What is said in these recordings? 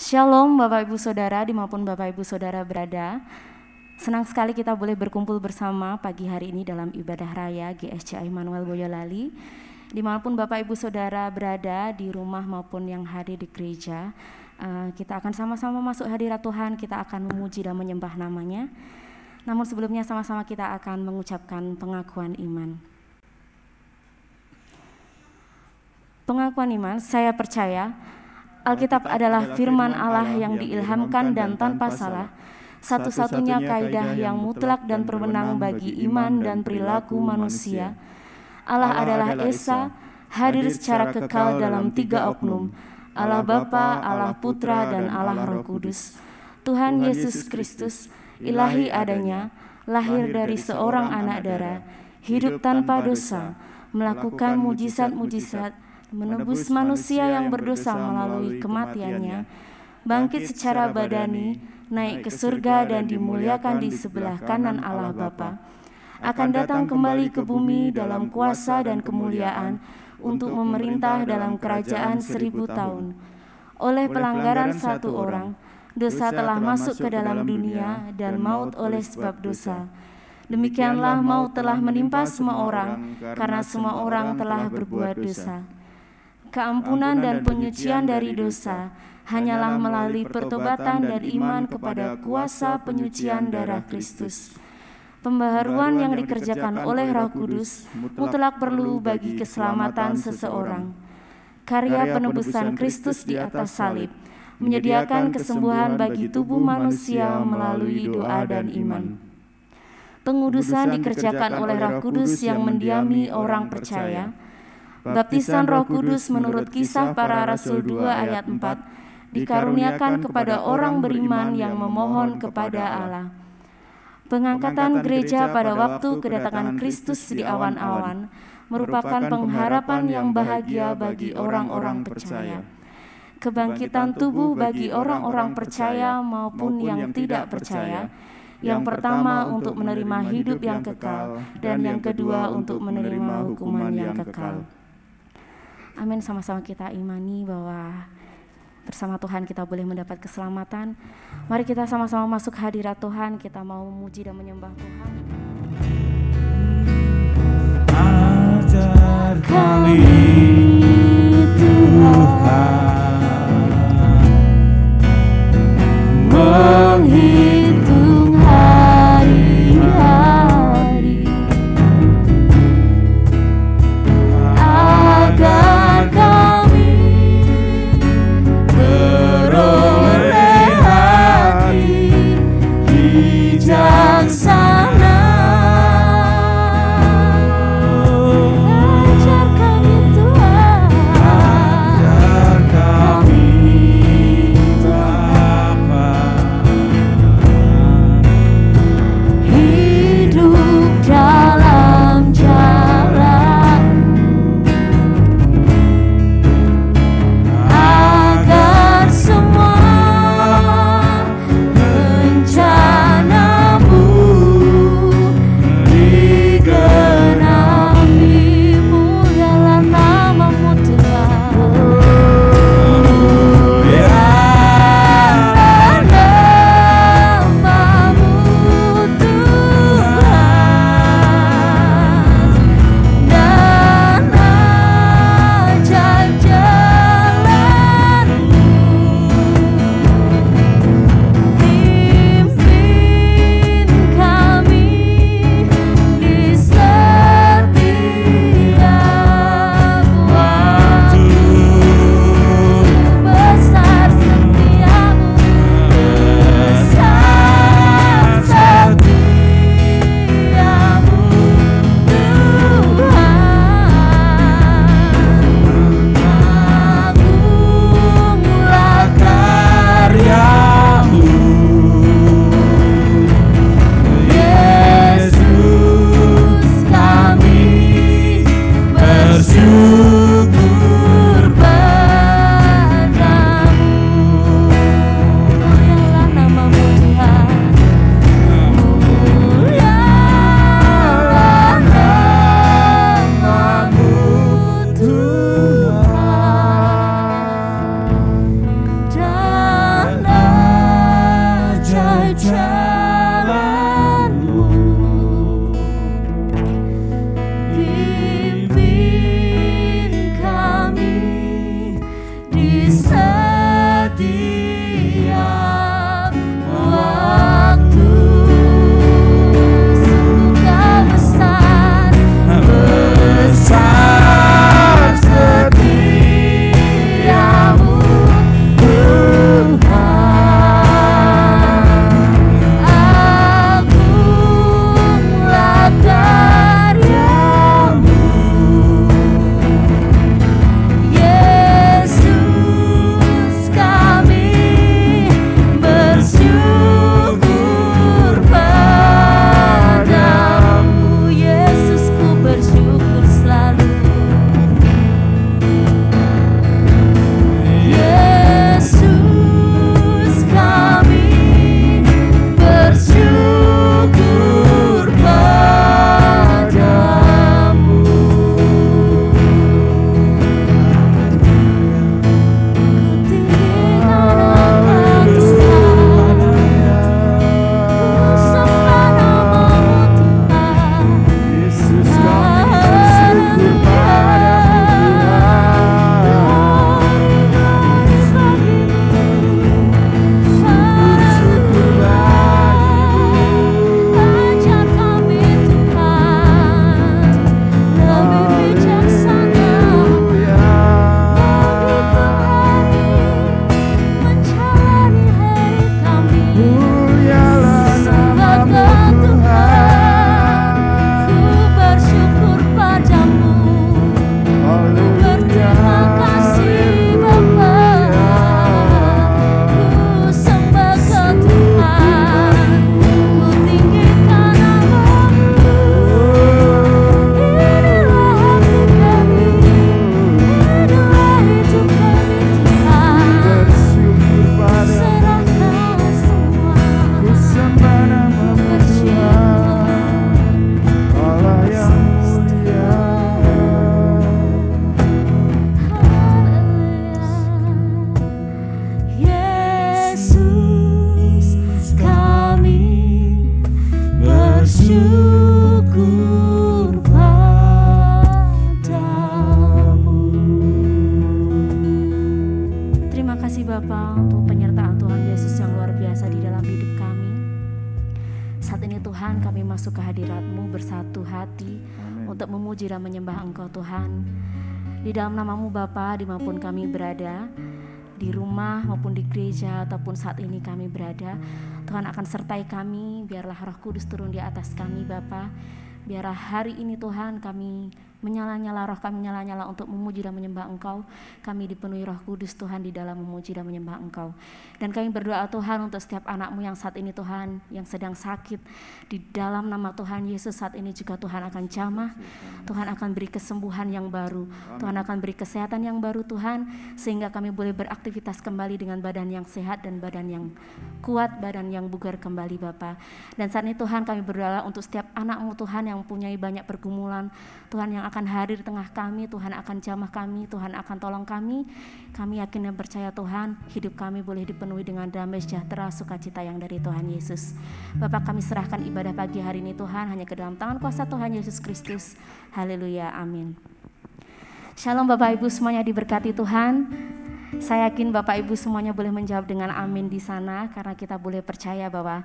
Shalom Bapak Ibu Saudara dimanapun Bapak Ibu Saudara berada. Senang sekali kita boleh berkumpul bersama pagi hari ini dalam ibadah raya GSCA Immanuel Boyolali. Dimanapun Bapak Ibu Saudara berada di rumah maupun yang hadir di gereja, kita akan sama-sama masuk hadirat Tuhan, kita akan memuji dan menyembah namanya. Namun sebelumnya sama-sama kita akan mengucapkan pengakuan iman. Pengakuan iman, saya percaya Alkitab adalah firman Allah yang diilhamkan dan tanpa salah, satu-satunya kaidah yang mutlak dan berwenang bagi iman dan perilaku manusia. Allah adalah Esa, hadir secara kekal dalam tiga oknum, Allah Bapa, Allah Putra, dan Allah Roh Kudus. Tuhan Yesus Kristus, ilahi adanya, lahir dari seorang anak darah, hidup tanpa dosa, melakukan mujizat-mujizat, menebus manusia yang berdosa melalui kematiannya, bangkit secara badani, naik ke surga dan dimuliakan di sebelah kanan Allah Bapa, akan datang kembali ke bumi dalam kuasa dan kemuliaan untuk memerintah dalam kerajaan 1000 tahun. Oleh pelanggaran satu orang, dosa telah masuk ke dalam dunia dan maut oleh sebab dosa. Demikianlah maut telah menimpa semua orang karena semua orang telah berbuat dosa. Keampunan dan penyucian dari dosa hanyalah melalui pertobatan dan iman kepada kuasa penyucian darah Kristus. Pembaharuan yang dikerjakan oleh Roh Kudus mutlak perlu bagi keselamatan seseorang. Karya penebusan Kristus di atas salib menyediakan kesembuhan bagi tubuh manusia melalui doa dan iman. Pengudusan dikerjakan oleh Roh Kudus yang mendiami orang percaya. Baptisan Roh Kudus menurut Kisah Para Rasul 2 ayat 4 dikaruniakan kepada orang beriman yang memohon kepada Allah. Pengangkatan gereja pada waktu kedatangan Kristus di awan-awan merupakan pengharapan yang bahagia bagi orang-orang percaya. Kebangkitan tubuh bagi orang-orang percaya maupun yang tidak percaya, yang pertama untuk menerima hidup yang kekal dan yang kedua untuk menerima hukuman yang kekal. Amin, sama-sama kita imani bahwa bersama Tuhan kita boleh mendapat keselamatan. Mari kita sama-sama masuk hadirat Tuhan, kita mau memuji dan menyembah Tuhan. Ajar kami Tuhan menghitung hari-hari agar kami beroleh hati bijaksana. Ajar kami kasih Bapa untuk penyertaan Tuhan Yesus yang luar biasa di dalam hidup kami. Saat ini Tuhan kami masuk ke hadirat-Mu bersatu hati untuk memuji dan menyembah Engkau Tuhan. Di dalam nama-Mu Bapa, dimanapun kami berada, di rumah maupun di gereja ataupun saat ini kami berada, Tuhan akan sertai kami. Biarlah Roh Kudus turun di atas kami Bapa. Biarlah hari ini Tuhan kami menyala-nyala, roh kami menyala-nyala untuk memuji dan menyembah Engkau. Kami dipenuhi Roh Kudus Tuhan di dalam memuji dan menyembah Engkau. Dan kami berdoa Tuhan untuk setiap anak-Mu yang saat ini Tuhan, yang sedang sakit. Di dalam nama Tuhan Yesus saat ini juga Tuhan akan jamah. Tuhan akan beri kesembuhan yang baru. Tuhan akan beri kesehatan yang baru Tuhan. Sehingga kami boleh beraktivitas kembali dengan badan yang sehat dan badan yang kuat, badan yang bugar kembali Bapa. Dan saat ini Tuhan kami berdoa untuk setiap anak-Mu Tuhan yang mempunyai banyak pergumulan. Tuhan yang akan hadir di tengah kami, Tuhan akan jamah kami, Tuhan akan tolong kami. Kami yakin dan percaya Tuhan, hidup kami boleh dipenuhi dengan damai sejahtera, sukacita yang dari Tuhan Yesus. Bapak, kami serahkan ibadah pagi hari ini Tuhan hanya ke dalam tangan kuasa Tuhan Yesus Kristus. Haleluya, amin. Shalom Bapak Ibu semuanya diberkati Tuhan. Saya yakin Bapak Ibu semuanya boleh menjawab dengan amin di sana, karena kita boleh percaya bahwa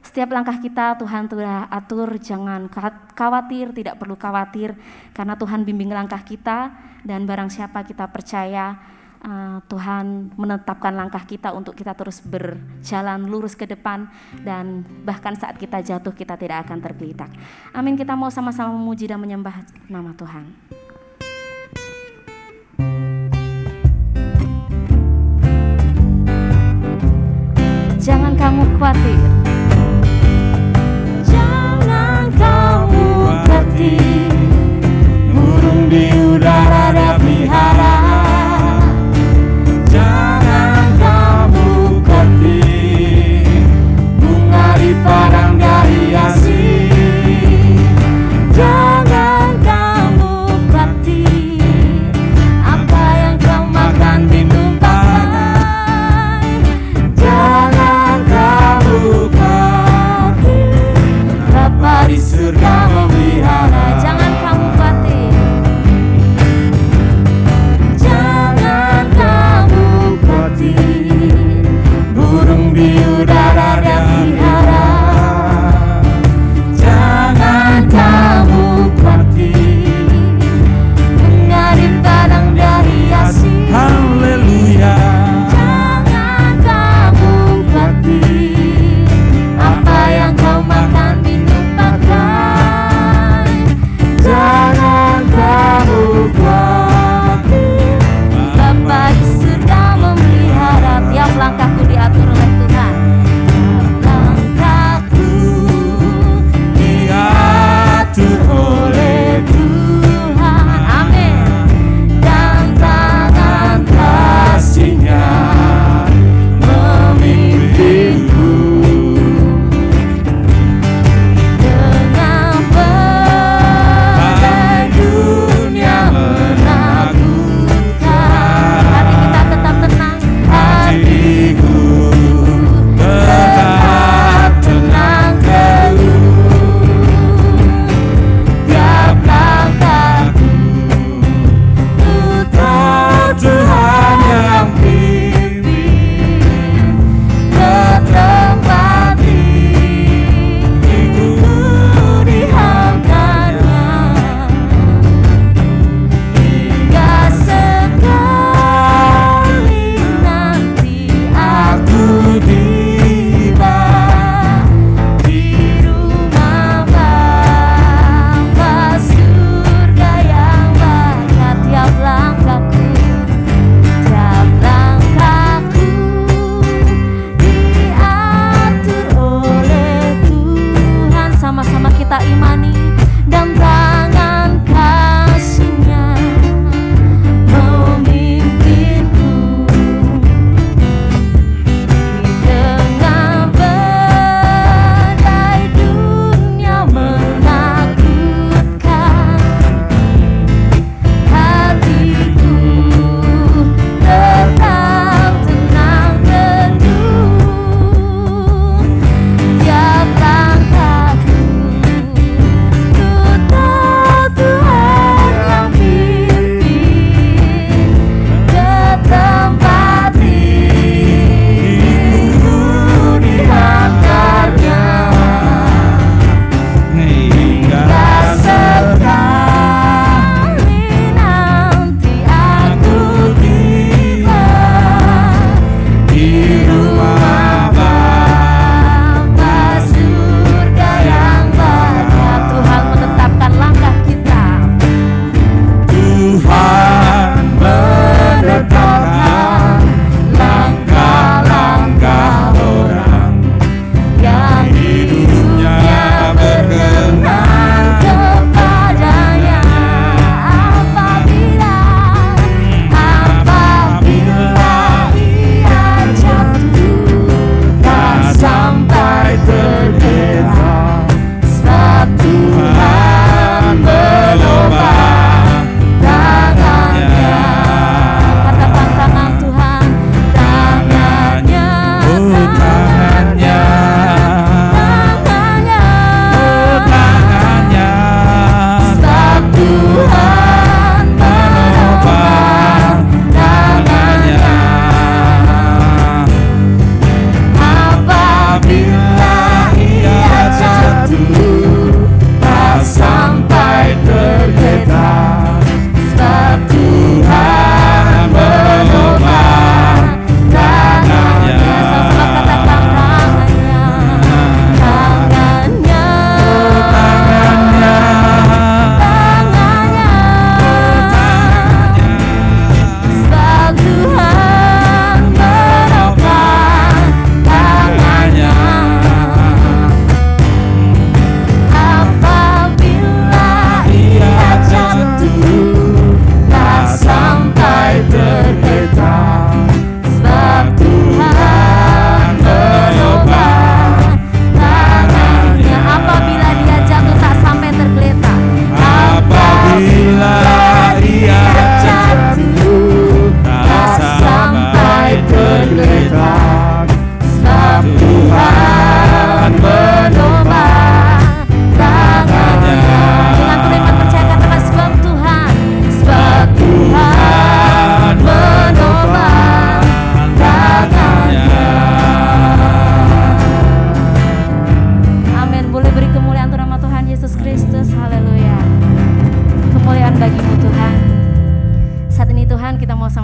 setiap langkah kita Tuhan telah atur, jangan khawatir, tidak perlu khawatir, karena Tuhan bimbing langkah kita. Dan barang siapa kita percaya Tuhan menetapkan langkah kita untuk kita terus berjalan lurus ke depan, dan bahkan saat kita jatuh kita tidak akan tergelitak. Amin. Kita mau sama-sama memuji dan menyembah nama Tuhan. Jangan kamu khawatir, burung di udara dapihara. Jangan kamu khawatir, bunga di padang dihiasi. Jangan kamu khawatir, apa yang kau makan minum pakai. Jangan kamu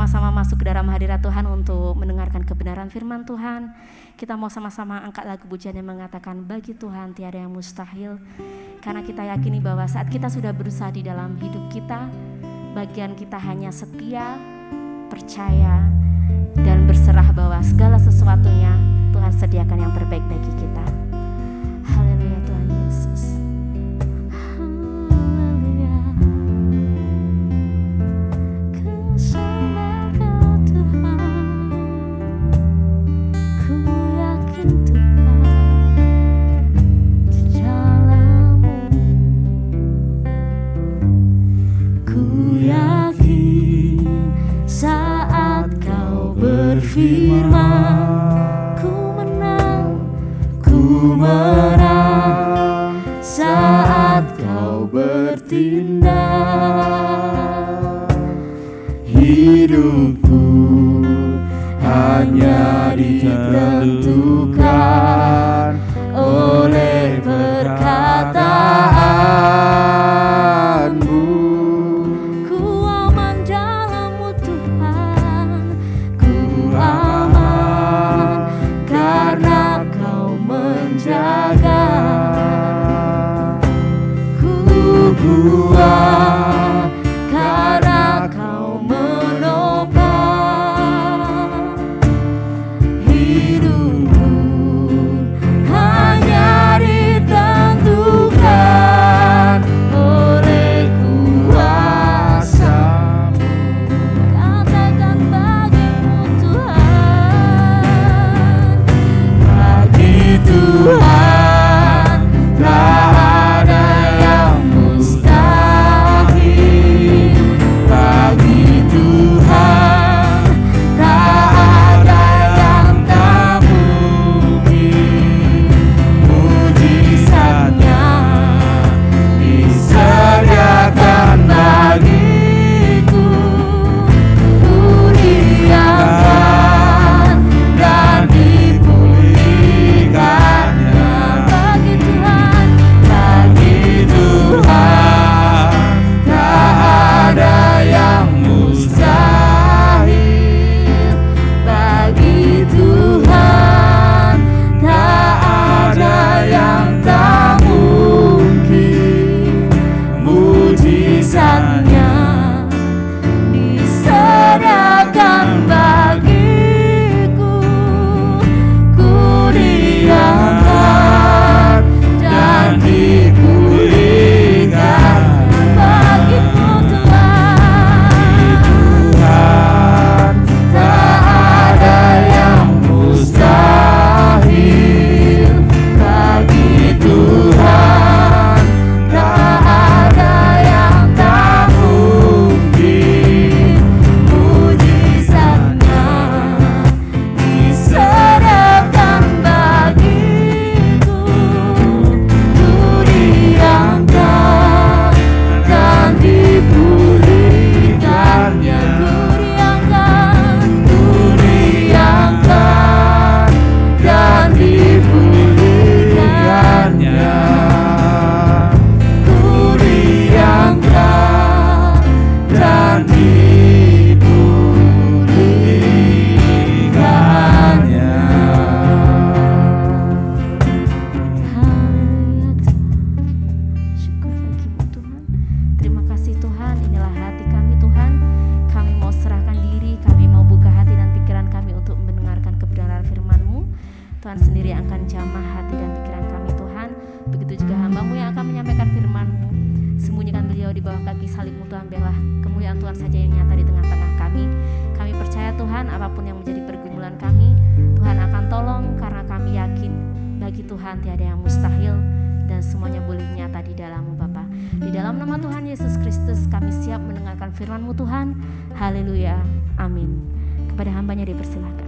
sama-sama masuk ke dalam hadirat Tuhan untuk mendengarkan kebenaran firman Tuhan. Kita mau sama-sama angkat lagu pujian yang mengatakan bagi Tuhan tiada yang mustahil. Karena kita yakini bahwa saat kita sudah berusaha di dalam hidup kita, bagian kita hanya setia, percaya, dan berserah bahwa segala sesuatunya Tuhan sediakan yang terbaik bagi kita. Haleluya Tuhan Yesus. Firman, ku menang saat kau bertindak. Hidupku hanya ditentukan oleh perkataanmu. Ku aman dalam-Mu Tuhan, ku aman karena Kau menjaga. Ku kuat karena Kau menopang. Hidupku hanya ditentukan oleh kuasa-Mu. Katakan bagi-Mu Tuhan, bagi Tuhan tak ada yang mustahil. Bagi Tuhan tak ada yang tak mungkin. Mujizatnya disediakan bagiku. Ku diangkat dan dipulihkannya. Bagi Tuhan tak ada yang mustahil. Bagi Tuhan tak ada yang tak mungkin. Mujizatnya disediakan bagiku. Ku diangkat dan dipulihkan. Bagi-Mu Tuhan tak ada yang mustahil. Bagi Tuhan tak ada yang tak mungkin. Mujizatnya disediakan bagiku. Ku diangkat dan dipulihkannya. Ku diangkat dan dipulihkannya. Ku diangkat dan dipulihkannya. Syukur bagi-Mu Tuhan. Terima kasih Tuhan, inilah hati kami Tuhan. Kami mau serahkan diri, kami mau buka hati dan pikiran kami untuk mendengarkan kebenaran firman-Mu. Tuhan sendiri yang akan jamah hati dan pikiran kami Tuhan. Begitu juga hamba-Mu yang akan menyampaikan firman-Mu. Sembunyikan beliau di bawah kaki salib-Mu Tuhan, biarlah kemuliaan Tuhan saja yang nyata di tengah-tengah kami. Kami percaya Tuhan, apapun yang menjadi pergumulan kami, Tuhan akan tolong karena kami yakin bagi Tuhan tiada yang mustahil dan semuanya boleh nyata di dalam-Mu Bapa. Di dalam nama Tuhan Yesus Kristus kami siap mendengarkan firman-Mu Tuhan. Haleluya, amin. Kepada hambanya dipersilakan.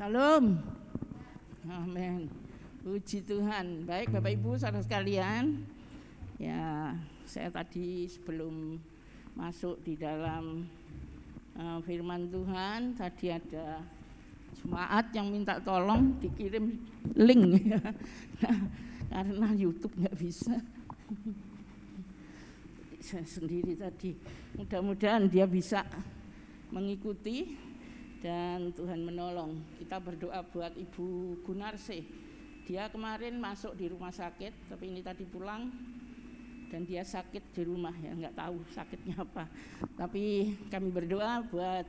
Salam. Amin. Puji Tuhan. Baik Bapak Ibu saudara sekalian, ya saya tadi sebelum masuk di dalam firman Tuhan, tadi ada jemaat yang minta tolong dikirim link ya. Nah, karena YouTube nggak bisa. Saya sendiri tadi, mudah-mudahan dia bisa mengikuti dan Tuhan menolong. Kita berdoa buat Ibu Gunarse. Dia kemarin masuk di rumah sakit, tapi ini tadi pulang dan dia sakit di rumah ya, nggak tahu sakitnya apa. Tapi kami berdoa buat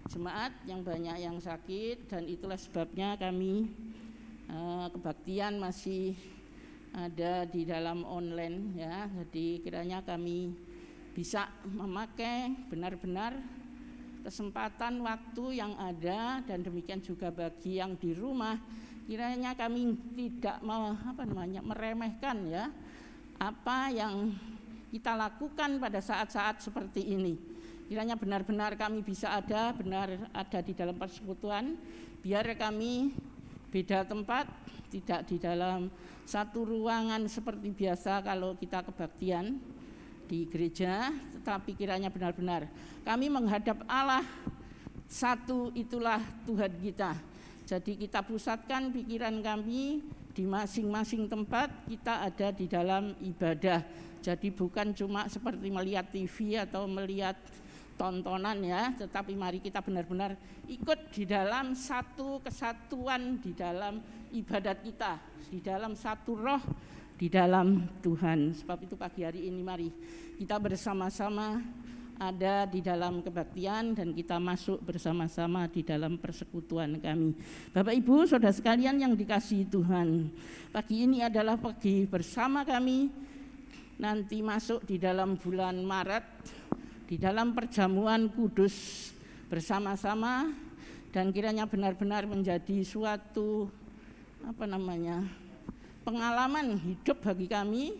jemaat yang banyak yang sakit, dan itulah sebabnya kami kebaktian masih ada di dalam online ya. Jadi kiranya kami bisa memakai benar-benar kesempatan waktu yang ada, dan demikian juga bagi yang di rumah, kiranya kami tidak meremehkan ya apa yang kita lakukan pada saat-saat seperti ini. Kiranya benar-benar kami bisa ada di dalam persekutuan, biar kami beda tempat, tidak di dalam satu ruangan seperti biasa kalau kita kebaktian di gereja, tetapi kiranya benar-benar kami menghadap Allah satu, itulah Tuhan kita. Jadi kita pusatkan pikiran kami di masing-masing tempat, kita ada di dalam ibadah. Jadi bukan cuma seperti melihat TV atau melihat tontonan ya, tetapi mari kita benar-benar ikut di dalam satu kesatuan di dalam ibadat kita, di dalam satu roh, di dalam Tuhan. Sebab itu pagi hari ini mari kita bersama-sama ada di dalam kebaktian, dan kita masuk bersama-sama di dalam persekutuan kami. Bapak Ibu saudara sekalian yang dikasihi Tuhan, pagi ini adalah pagi bersama kami nanti masuk di dalam bulan Maret, di dalam perjamuan kudus bersama-sama, dan kiranya benar-benar menjadi suatu pengalaman hidup bagi kami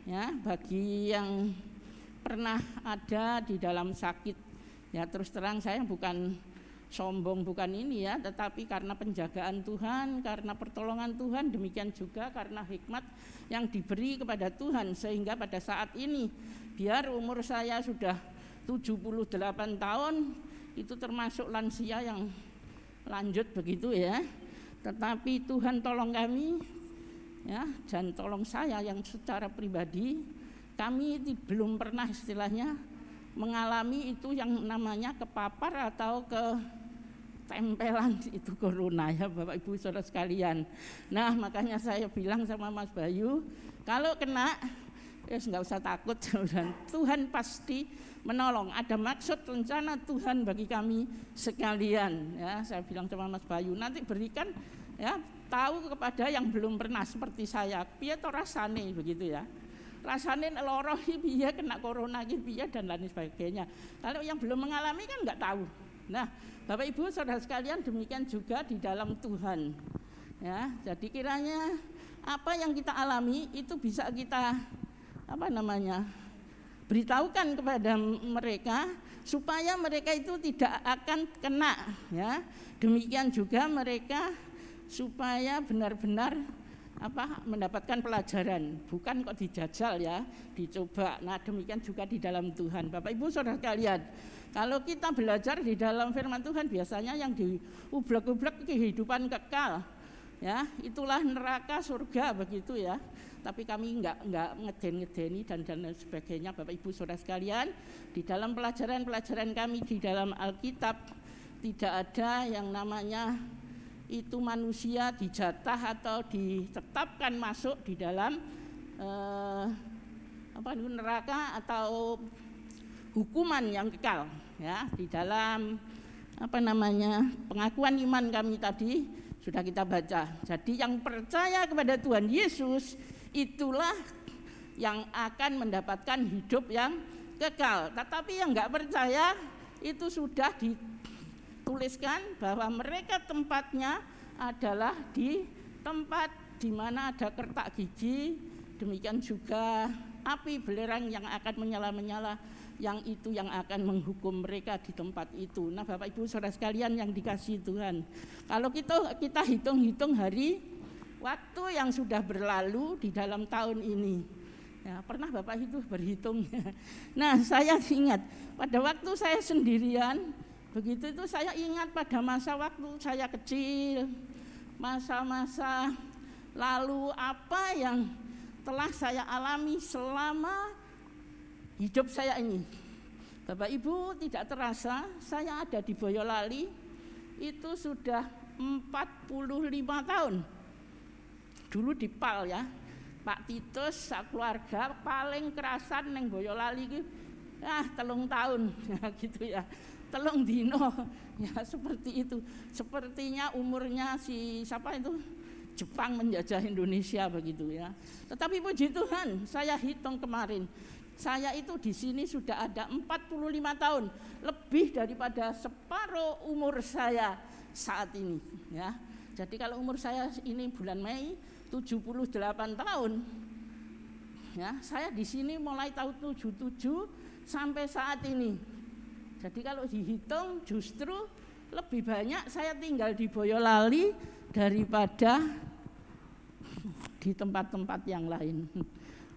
ya, bagi yang pernah ada di dalam sakit ya. Terus terang saya bukan sombong, bukan ini ya, tetapi karena penjagaan Tuhan, karena pertolongan Tuhan, demikian juga karena hikmat yang diberi kepada Tuhan, sehingga pada saat ini biar umur saya sudah 78 tahun, itu termasuk lansia yang lanjut begitu ya, tetapi Tuhan tolong kami ya, dan tolong saya yang secara pribadi. Kami belum pernah istilahnya mengalami itu yang namanya kepapar atau ketempelan itu corona ya Bapak Ibu saudara sekalian. Nah makanya saya bilang sama Mas Bayu, kalau kena nggak usah takut, Tuhan pasti menolong. Ada maksud rencana Tuhan bagi kami sekalian ya. Saya bilang sama Mas Bayu, nanti berikan ya tahu kepada yang belum pernah seperti saya, piye to rasane begitu ya. Rasane loro piye, kena corona piye dan lain sebagainya. Kalau yang belum mengalami kan enggak tahu. Nah, Bapak Ibu saudara sekalian, demikian juga di dalam Tuhan. Ya, jadi kiranya apa yang kita alami itu bisa kita beritahukan kepada mereka supaya mereka itu tidak akan kena ya. Demikian juga mereka supaya benar-benar mendapatkan pelajaran, bukan kok dijajal ya, dicoba. Nah demikian juga di dalam Tuhan. Bapak Ibu saudara sekalian, kalau kita belajar di dalam firman Tuhan biasanya yang diublek-ublek kehidupan kekal ya, itulah neraka surga begitu ya. Tapi kami enggak ngeden-ngedeni dan sebagainya. Bapak Ibu saudara sekalian, di dalam pelajaran kami di dalam Alkitab tidak ada yang namanya itu manusia dijatah atau ditetapkan masuk di dalam neraka atau hukuman yang kekal ya. Di dalam pengakuan iman kami tadi sudah kita baca. Jadi yang percaya kepada Tuhan Yesus itulah yang akan mendapatkan hidup yang kekal. Tetapi yang enggak percaya itu sudah dituliskan bahwa mereka tempatnya adalah di tempat di mana ada kertak gigi, demikian juga api belerang yang akan menyala-menyala yang itu yang akan menghukum mereka di tempat itu. Nah, Bapak Ibu Saudara sekalian yang dikasihi Tuhan, kalau kita hitung-hitung hari waktu yang sudah berlalu di dalam tahun ini, ya, pernah Bapak itu berhitung? Nah, saya ingat pada waktu saya sendirian, begitu itu saya ingat pada masa waktu saya kecil, masa-masa lalu apa yang telah saya alami selama hidup saya ini. Bapak Ibu, tidak terasa saya ada di Boyolali itu sudah 45 tahun. Dulu di PAL ya, Pak Titus keluarga paling kerasan neng Boyolali gitu, 3 tahun ya gitu ya, 3 dino ya, seperti itu. Sepertinya umurnya si siapa itu Jepang menjajah Indonesia begitu ya. Tetapi puji Tuhan, saya hitung kemarin, saya itu di sini sudah ada 45 tahun, lebih daripada separuh umur saya saat ini ya. Jadi kalau umur saya ini bulan Mei 78 tahun. Ya, saya di sini mulai tahun 77 sampai saat ini. Jadi kalau dihitung justru lebih banyak saya tinggal di Boyolali daripada di tempat-tempat yang lain.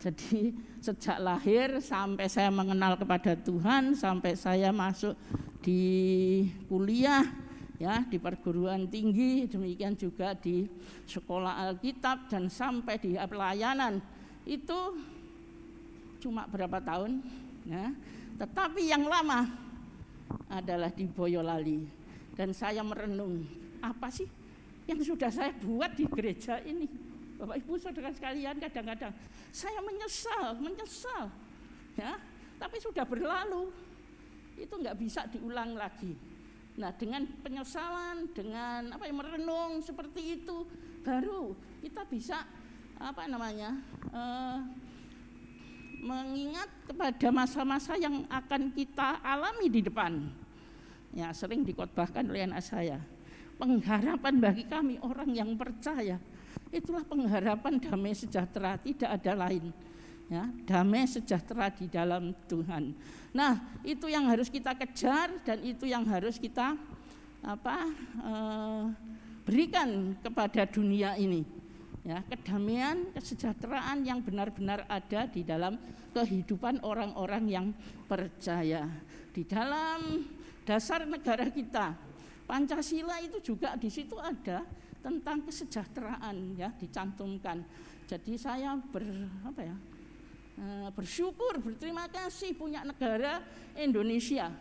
Jadi sejak lahir sampai saya mengenal kepada Tuhan, sampai saya masuk di kuliah ya, di perguruan tinggi, demikian juga di sekolah Alkitab dan sampai di pelayanan, itu cuma berapa tahun ya. Tetapi yang lama adalah di Boyolali. Dan saya merenung, apa sih yang sudah saya buat di gereja ini? Bapak Ibu Saudara sekalian, kadang-kadang saya menyesal ya, tapi sudah berlalu, itu nggak bisa diulang lagi. Nah, dengan penyesalan, dengan merenung seperti itu, baru kita bisa mengingat kepada masa-masa yang akan kita alami di depan. Ya, sering dikhotbahkan oleh anak saya, pengharapan bagi kami orang yang percaya itulah pengharapan damai sejahtera, tidak ada lain ya, damai sejahtera di dalam Tuhan. Nah, itu yang harus kita kejar dan itu yang harus kita berikan kepada dunia ini ya, kedamaian, kesejahteraan yang benar-benar ada di dalam kehidupan orang-orang yang percaya. Di dalam dasar negara kita, Pancasila itu juga di situ ada tentang kesejahteraan ya, dicantumkan. Jadi saya bersyukur, berterima kasih punya negara Indonesia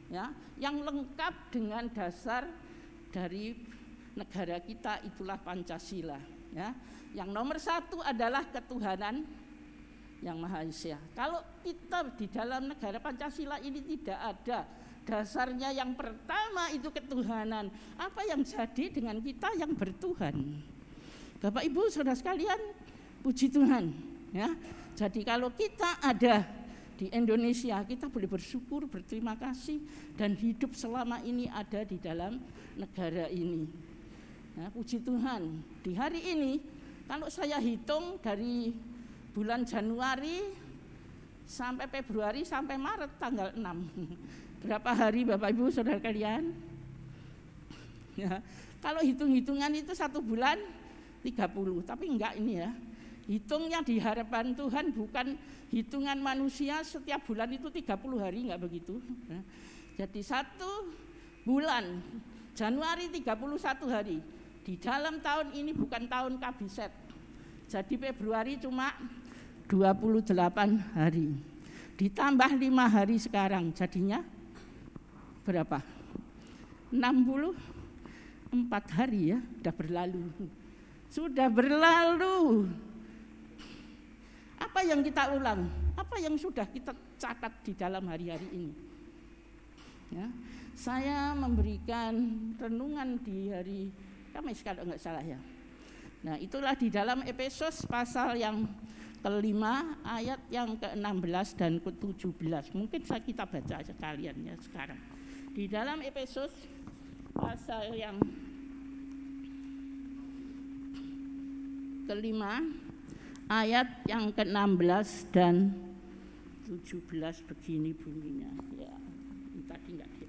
ya, yang lengkap dengan dasar dari negara kita, itulah Pancasila ya. Yang nomor 1 adalah ketuhanan yang Maha Esa. Kalau kita di dalam negara Pancasila ini tidak ada dasarnya, yang pertama itu ketuhanan, apa yang jadi dengan kita yang bertuhan? Bapak Ibu Saudara sekalian, puji Tuhan ya. Jadi kalau kita ada di Indonesia, kita boleh bersyukur, berterima kasih, dan hidup selama ini ada di dalam negara ini ya, puji Tuhan. Di hari ini kalau saya hitung dari bulan Januari sampai Februari sampai Maret tanggal 6, berapa hari Bapak Ibu Saudara kalian? Ya, kalau hitung-hitungan itu 1 bulan 30, tapi enggak ini ya. Hitungnya di hadapan Tuhan, bukan hitungan manusia setiap bulan itu 30 hari, enggak begitu. Ya. Jadi 1 bulan Januari 31 hari. Di dalam tahun ini bukan tahun kabiset. Jadi Februari cuma 28 hari. Ditambah 5 hari sekarang, jadinya berapa? 64 hari ya, sudah berlalu. Apa yang kita ulang? Apa yang sudah kita catat di dalam hari-hari ini? Ya, saya memberikan renungan di hari Kamis kalau enggak salah ya. Nah, itulah di dalam Efesus pasal yang ke-5 ayat yang ke-16 dan ke-17. Mungkin kita baca sekalian ya sekarang. Di dalam Efesus pasal yang ke-5 ayat yang ke-16 dan 17 begini bunyinya. Ya, tadi enggak dia.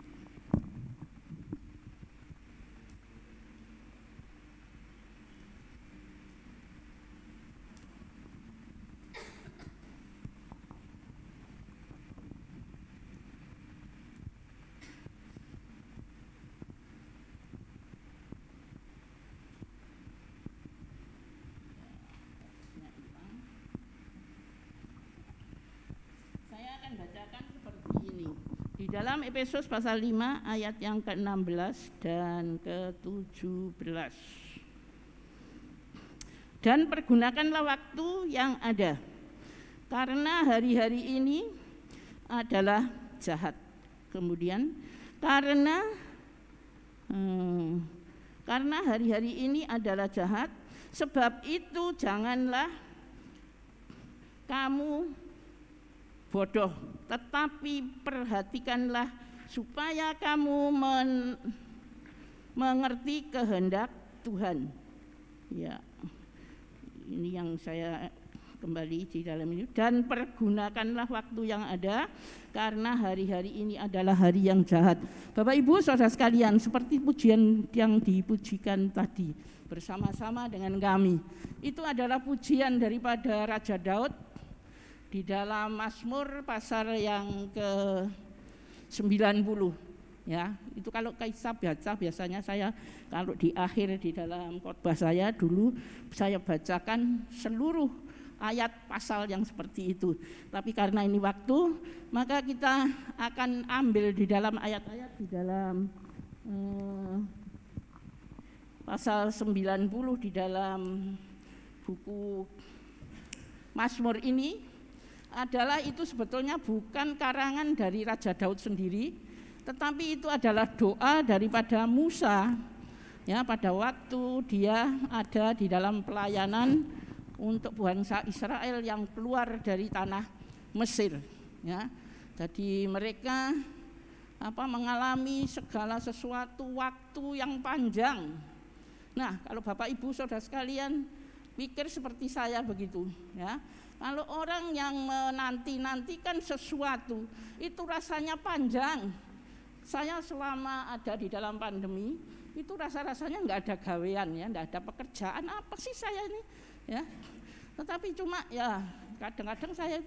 Di dalam Efesus pasal 5 ayat yang ke-16 dan ke-17. Dan pergunakanlah waktu yang ada, karena hari-hari ini adalah jahat. Kemudian karena hari-hari ini adalah jahat, sebab itu janganlah kamu bodoh, tetapi perhatikanlah supaya kamu mengerti kehendak Tuhan. Ya, ini yang saya kembali di dalam ini. Dan pergunakanlah waktu yang ada, karena hari-hari ini adalah hari yang jahat. Bapak Ibu saudara sekalian, seperti pujian yang dipujikan tadi bersama-sama dengan kami, itu adalah pujian daripada Raja Daud di dalam Mazmur pasal yang ke-90. Ya, itu kalau kita baca biasanya saya kalau di akhir di dalam khotbah saya dulu saya bacakan seluruh ayat pasal yang seperti itu. Tapi karena ini waktu, maka kita akan ambil di dalam ayat-ayat di dalam pasal 90 di dalam buku Mazmur ini adalah itu sebetulnya bukan karangan dari Raja Daud sendiri, tetapi itu adalah doa daripada Musa. Ya, pada waktu dia ada di dalam pelayanan untuk bangsa Israel yang keluar dari tanah Mesir. Ya, jadi mereka mengalami segala sesuatu waktu yang panjang. Nah, kalau Bapak Ibu saudara sekalian pikir seperti saya begitu, ya. Kalau orang yang menanti-nantikan sesuatu itu rasanya panjang. Saya selama ada di dalam pandemi itu rasanya nggak ada gawean, ya, nggak ada pekerjaan, apa sih saya ini, ya. Tetapi cuma ya kadang-kadang saya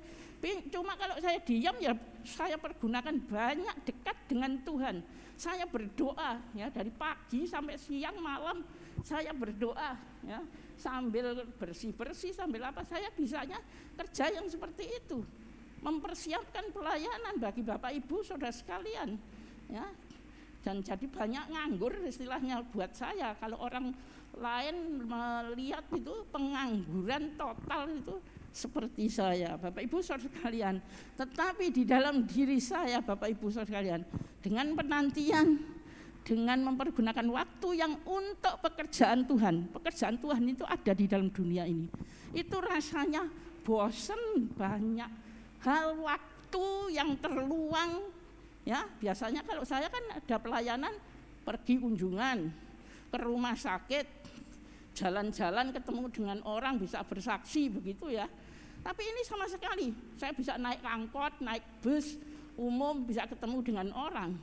cuma kalau saya diam ya saya pergunakan banyak dekat dengan Tuhan. Saya berdoa, ya, dari pagi sampai siang malam saya berdoa, ya, sambil bersih-bersih, sambil apa, saya bisanya kerja yang seperti itu, mempersiapkan pelayanan bagi Bapak Ibu saudara sekalian, ya. Dan jadi banyak nganggur istilahnya buat saya. Kalau orang lain melihat itu pengangguran total itu seperti saya, Bapak Ibu saudara sekalian. Tetapi di dalam diri saya, Bapak Ibu saudara sekalian, dengan penantian, dengan mempergunakan waktu yang untuk pekerjaan Tuhan. Pekerjaan Tuhan itu ada di dalam dunia ini. Itu rasanya bosan, banyak hal waktu yang terluang. Ya, biasanya kalau saya kan ada pelayanan, pergi kunjungan ke rumah sakit, jalan-jalan ketemu dengan orang, bisa bersaksi begitu, ya. Tapi ini sama sekali, saya bisa naik angkot, naik bus umum, bisa ketemu dengan orang.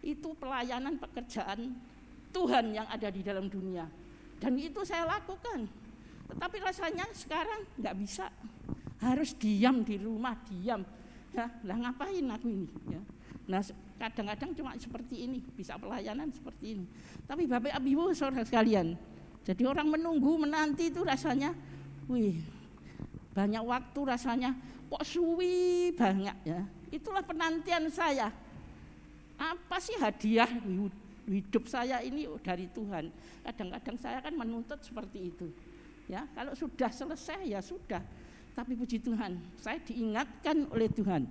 Itu pelayanan pekerjaan Tuhan yang ada di dalam dunia. Dan itu saya lakukan. Tetapi rasanya sekarang nggak bisa, harus diam di rumah, diam. Ya, lah ngapain aku ini, ya. Nah, kadang-kadang cuma seperti ini, bisa pelayanan seperti ini. Tapi Bapak Ibu saudara sekalian, jadi orang menunggu, menanti itu rasanya, wih, banyak waktu rasanya, kok suwi banyak, ya. Itulah penantian saya. Apa sih hadiah hidup saya ini dari Tuhan? Kadang-kadang saya kan menuntut seperti itu, ya. Kalau sudah selesai ya sudah. Tapi puji Tuhan, saya diingatkan oleh Tuhan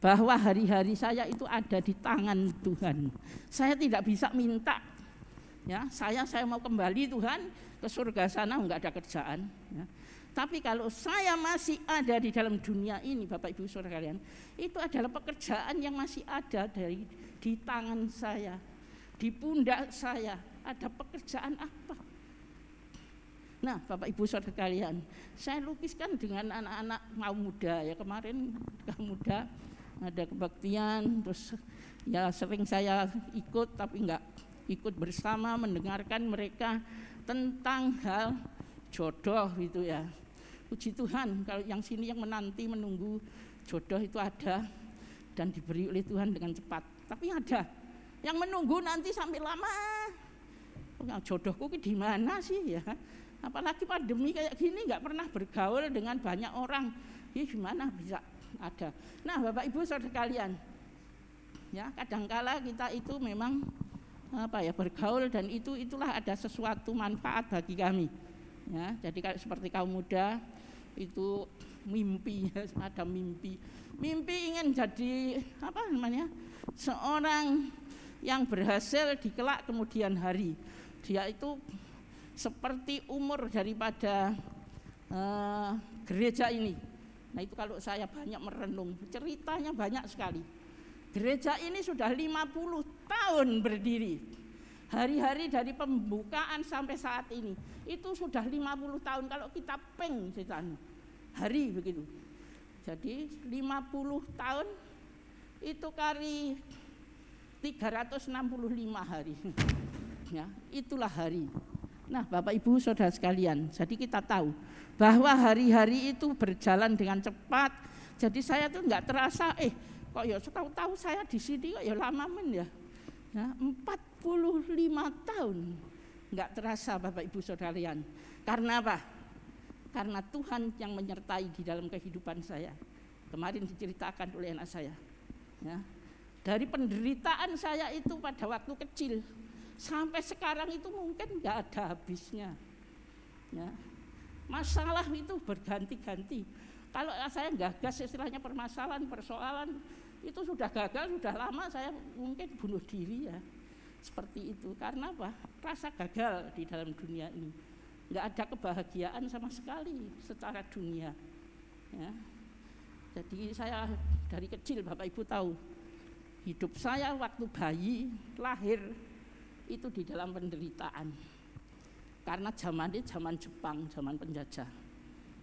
bahwa hari-hari saya itu ada di tangan Tuhan. Saya tidak bisa minta, ya, saya mau kembali Tuhan ke surga sana, enggak ada kerjaan, ya. Tapi kalau saya masih ada di dalam dunia ini, Bapak Ibu saudara kalian, itu adalah pekerjaan yang masih ada di tangan saya, di pundak saya. Ada pekerjaan apa? Nah, Bapak Ibu Saudara sekalian, saya lukiskan dengan anak-anak kaum muda ya. Kemarin kaum muda ada kebaktian, terus ya sering saya ikut tapi enggak ikut bersama mendengarkan mereka tentang hal jodoh gitu ya. Puji Tuhan, kalau yang sini yang menanti menunggu jodoh itu ada dan diberi oleh Tuhan dengan cepat. Tapi ada yang menunggu nanti sampai lama. Jodohku di mana sih ya? Apalagi pandemi kayak gini, nggak pernah bergaul dengan banyak orang, ya gimana bisa ada? Nah, Bapak Ibu Saudara sekalian, ya kadangkala kita itu memang bergaul dan itulah ada sesuatu manfaat bagi kami. Ya, jadi seperti kaum muda itu mimpi, ada mimpi ingin jadi seorang yang berhasil di kelak kemudian hari. Dia itu seperti umur daripada gereja ini. Nah itu kalau saya banyak merenung, ceritanya banyak sekali. Gereja ini sudah 50 tahun berdiri. Hari-hari dari pembukaan sampai saat ini, itu sudah 50 tahun. Kalau kita hari begitu. Jadi 50 tahun itu kali 365 hari. Ya, itulah hari. Nah, Bapak Ibu Saudara sekalian, jadi kita tahu bahwa hari-hari itu berjalan dengan cepat. Jadi saya tuh nggak terasa, kok ya tahu-tahu saya di sini kok ya lama ya. Nah, 45 tahun nggak terasa Bapak Ibu Saudara sekalian. Karena apa? Karena Tuhan yang menyertai di dalam kehidupan saya. Kemarin diceritakan oleh anak saya. Ya, dari penderitaan saya itu pada waktu kecil sampai sekarang itu mungkin nggak ada habisnya. Ya, masalah itu berganti-ganti. Kalau saya gagas istilahnya persoalan itu sudah gagal, sudah lama saya mungkin bunuh diri ya. Seperti itu. Karena apa? Rasa gagal di dalam dunia ini. Nggak ada kebahagiaan sama sekali secara dunia. Ya. Jadi saya dari kecil Bapak Ibu tahu, hidup saya waktu bayi lahir itu di dalam penderitaan. Karena zaman itu zaman Jepang, zaman penjajah.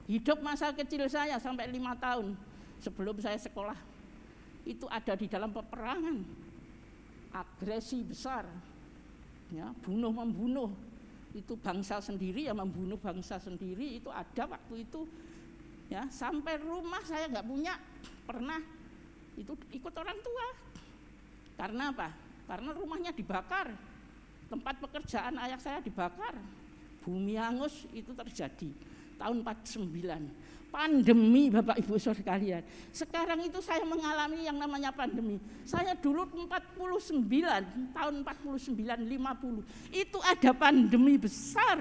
Hidup masa kecil saya sampai 5 tahun sebelum saya sekolah itu ada di dalam peperangan, agresi besar, ya, bunuh-membunuh, itu bangsa sendiri yang membunuh bangsa sendiri itu ada waktu itu, ya, sampai rumah saya nggak punya, pernah itu ikut orang tua. Karena apa? Karena rumahnya dibakar, tempat pekerjaan ayah saya dibakar, bumi hangus itu terjadi tahun 49. Pandemi Bapak Ibu Saudara sekalian. Sekarang itu saya mengalami yang namanya pandemi. Saya dulu 49, tahun 49, 50 itu ada pandemi besar.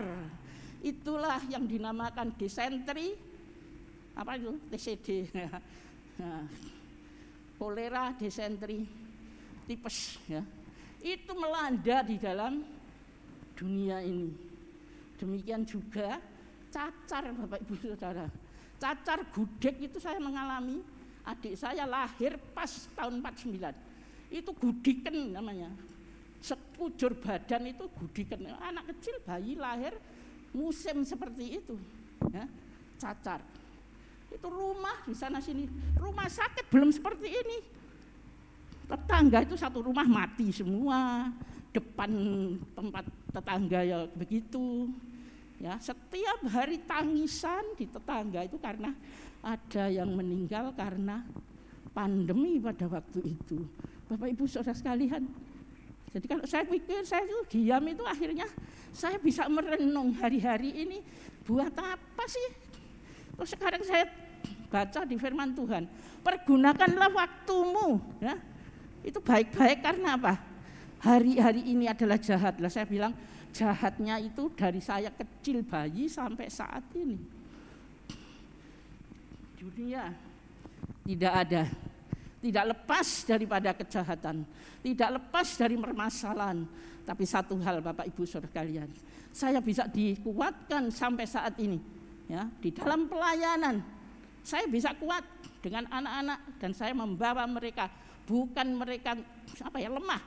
Itulah yang dinamakan disentri, apa itu? TCD. Kolera, disentri, tipes ya. Itu melanda di dalam dunia ini. Demikian juga cacar Bapak Ibu Saudara. Cacar gudeg itu saya mengalami. Adik saya lahir pas tahun 49. Itu gudiken namanya. Sekujur badan itu gudiken. Anak kecil bayi lahir musim seperti itu. Ya, cacar. Itu rumah di sana sini. Rumah sakit belum seperti ini. Tetangga itu satu rumah mati semua. Depan tempat tetangga ya begitu. Ya, setiap hari tangisan di tetangga itu karena ada yang meninggal karena pandemi pada waktu itu. Bapak Ibu Saudara sekalian. Jadi kalau saya pikir saya itu diam itu akhirnya saya bisa merenung hari-hari ini buat apa sih? Terus sekarang saya baca di firman Tuhan, pergunakanlah waktumu, ya. Itu baik-baik karena apa? Hari-hari ini adalah jahat. Lah saya bilang jahatnya itu dari saya kecil bayi sampai saat ini. Dunia tidak ada, tidak lepas daripada kejahatan, tidak lepas dari permasalahan. Tapi satu hal Bapak Ibu Saudara sekalian, saya bisa dikuatkan sampai saat ini, ya, di dalam pelayanan. Saya bisa kuat dengan anak-anak dan saya membawa mereka, bukan mereka lemah,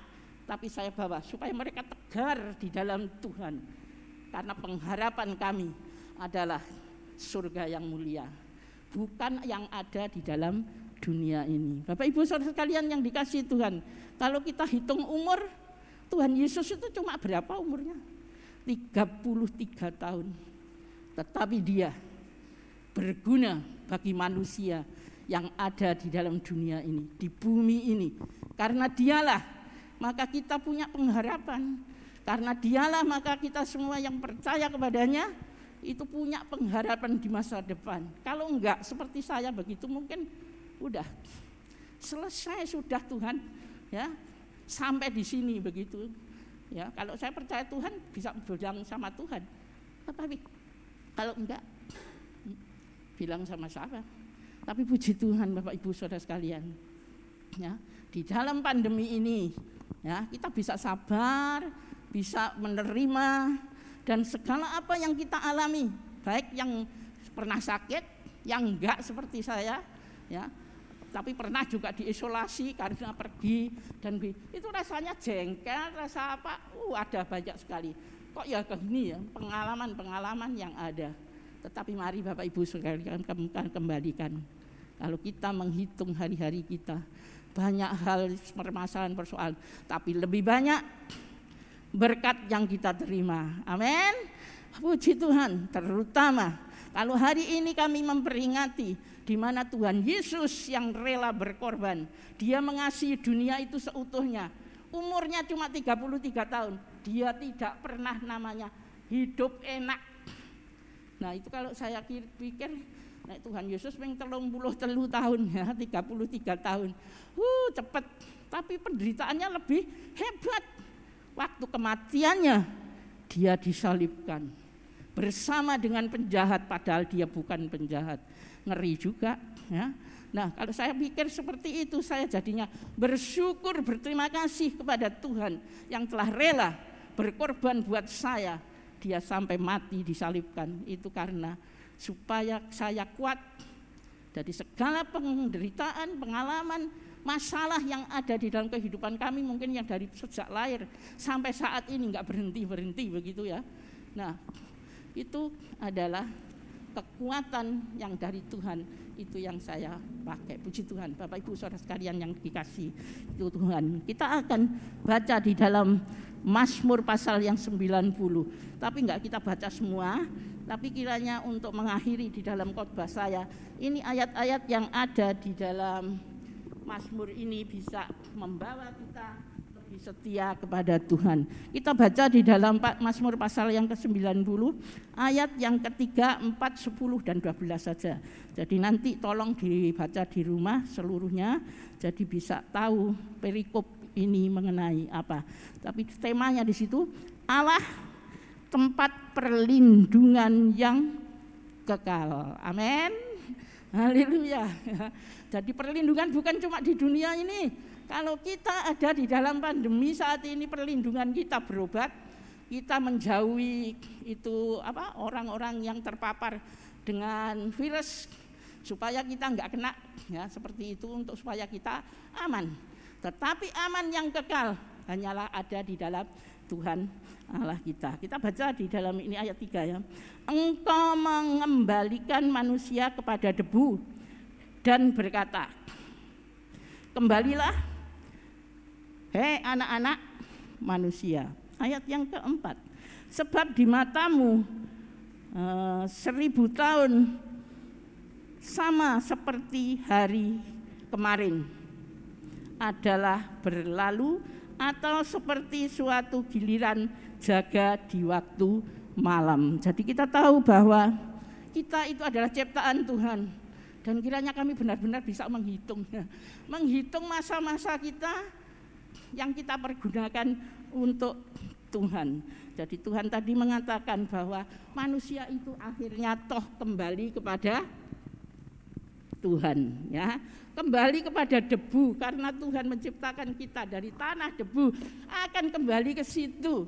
tapi saya bawa supaya mereka tegar di dalam Tuhan. Karena pengharapan kami adalah surga yang mulia, bukan yang ada di dalam dunia ini. Bapak Ibu Saudara sekalian yang dikasihi Tuhan, kalau kita hitung umur, Tuhan Yesus itu cuma berapa umurnya? 33 tahun. Tetapi dia berguna bagi manusia yang ada di dalam dunia ini, di bumi ini. Karena dialah maka kita punya pengharapan. Karena dialah maka kita semua yang percaya kepadanya itu punya pengharapan di masa depan. Kalau enggak seperti saya begitu, mungkin udah selesai sudah Tuhan, ya, sampai di sini begitu. Ya, kalau saya percaya Tuhan bisa bilang sama Tuhan. Tapi kalau enggak bilang sama siapa? Tapi puji Tuhan Bapak Ibu Saudara sekalian, ya, di dalam pandemi ini, ya, kita bisa sabar, bisa menerima, dan segala apa yang kita alami, baik yang pernah sakit, yang enggak seperti saya, ya, tapi pernah juga diisolasi karena pergi dan itu rasanya jengkel, rasa apa? Ada banyak sekali. Kok ya begini ya, pengalaman-pengalaman yang ada. Tetapi mari Bapak Ibu sekalian kembalikan. Kalau kita menghitung hari-hari kita, banyak hal permasalahan persoalan, tapi lebih banyak berkat yang kita terima. Amin. Puji Tuhan. Terutama kalau hari ini kami memperingati di mana Tuhan Yesus yang rela berkorban, dia mengasihi dunia itu seutuhnya. Umurnya cuma 33 tahun. Dia tidak pernah namanya hidup enak. Nah, itu kalau saya pikir, nah, Tuhan Yesus peng 33 tahun ya, 33 tahun. Cepat. Tapi penderitaannya lebih hebat. Waktu kematiannya dia disalibkan bersama dengan penjahat, padahal dia bukan penjahat. Ngeri juga, ya. Nah, kalau saya pikir seperti itu, saya jadinya bersyukur, berterima kasih kepada Tuhan yang telah rela berkorban buat saya. Dia sampai mati disalibkan, itu karena supaya saya kuat dari segala penderitaan, pengalaman, masalah yang ada di dalam kehidupan kami, mungkin yang dari sejak lahir sampai saat ini nggak berhenti begitu ya. Nah, itu adalah kekuatan yang dari Tuhan, itu yang saya pakai. Puji Tuhan. Bapak Ibu Saudara sekalian yang dikasih itu Tuhan, kita akan baca di dalam Mazmur pasal yang 90, tapi enggak kita baca semua, tapi kiranya untuk mengakhiri di dalam khotbah saya, ini ayat-ayat yang ada di dalam Mazmur ini bisa membawa kita lebih setia kepada Tuhan. Kita baca di dalam Mazmur pasal yang ke-90, ayat yang ketiga, 4, 10, dan 12 saja. Jadi nanti tolong dibaca di rumah seluruhnya, jadi bisa tahu perikop ini mengenai apa. Tapi temanya di situ, Allah tempat perlindungan yang kekal. Amin. Haleluya. Jadi perlindungan bukan cuma di dunia ini. Kalau kita ada di dalam pandemi saat ini, perlindungan kita berobat, kita menjauhi itu orang-orang yang terpapar dengan virus supaya kita enggak kena, ya, seperti itu, untuk supaya kita aman. Tetapi aman yang kekal hanyalah ada di dalam Tuhan Allah kita. Kita baca di dalam ini ayat 3 ya. Engkau mengembalikan manusia kepada debu dan berkata, kembalilah hei anak-anak manusia. Ayat yang keempat, sebab di matamu 1000 tahun sama seperti hari kemarin adalah berlalu, atau seperti suatu giliran jaga di waktu malam. Jadi kita tahu bahwa kita itu adalah ciptaan Tuhan, dan kiranya kami benar-benar bisa menghitung masa-masa kita yang kita pergunakan untuk Tuhan. Jadi Tuhan tadi mengatakan bahwa manusia itu akhirnya toh kembali kepada Tuhan, ya, kembali kepada debu, karena Tuhan menciptakan kita dari tanah debu, akan kembali ke situ.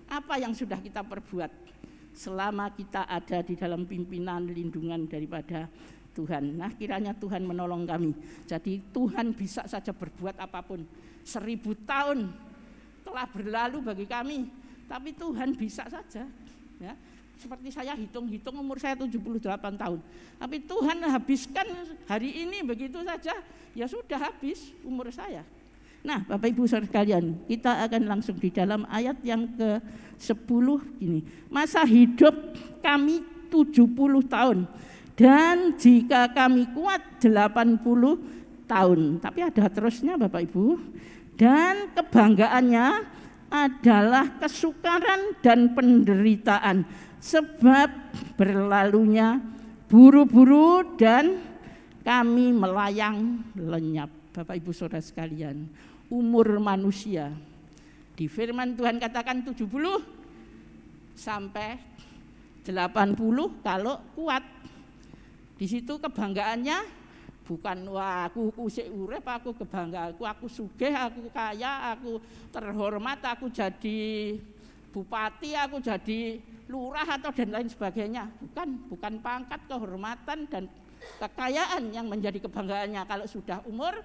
Apa yang sudah kita perbuat selama kita ada di dalam pimpinan lindungan daripada Tuhan. Nah, kiranya Tuhan menolong kami. Jadi Tuhan bisa saja berbuat apapun. 1000 tahun telah berlalu bagi kami, tapi Tuhan bisa saja, ya, seperti saya hitung-hitung umur saya 78 tahun. Tapi Tuhan habiskan hari ini begitu saja, ya sudah habis umur saya. Nah, Bapak Ibu Saudara sekalian, kita akan langsung di dalam ayat yang ke-10 gini. Masa hidup kami 70 tahun dan jika kami kuat 80 tahun. Tapi ada terusnya Bapak Ibu. Dan kebanggaannya adalah kesukaran dan penderitaan, sebab berlalunya buru-buru dan kami melayang lenyap. Bapak Ibu Saudara sekalian, umur manusia di firman Tuhan katakan 70 sampai 80 kalau kuat. Di situ kebanggaannya bukan wah aku sik urip, aku kebanggaan, aku sugih, aku kaya, aku terhormat, aku jadi bupati, aku jadi lurah atau dan lain sebagainya. Bukan pangkat, kehormatan dan kekayaan yang menjadi kebanggaannya kalau sudah umur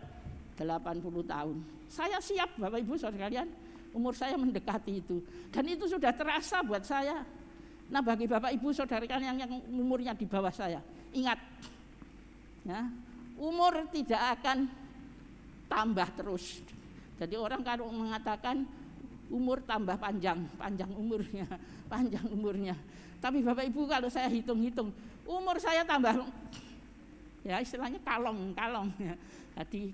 80 tahun. Saya siap Bapak Ibu Saudara sekalian, umur saya mendekati itu dan itu sudah terasa buat saya. Nah, bagi Bapak Ibu Saudara sekalian yang umurnya di bawah saya, ingat ya, umur tidak akan tambah terus. Jadi orang kalau mengatakan umur tambah panjang umurnya. Tapi Bapak Ibu kalau saya hitung-hitung, umur saya tambah ya istilahnya kalong ya. Jadi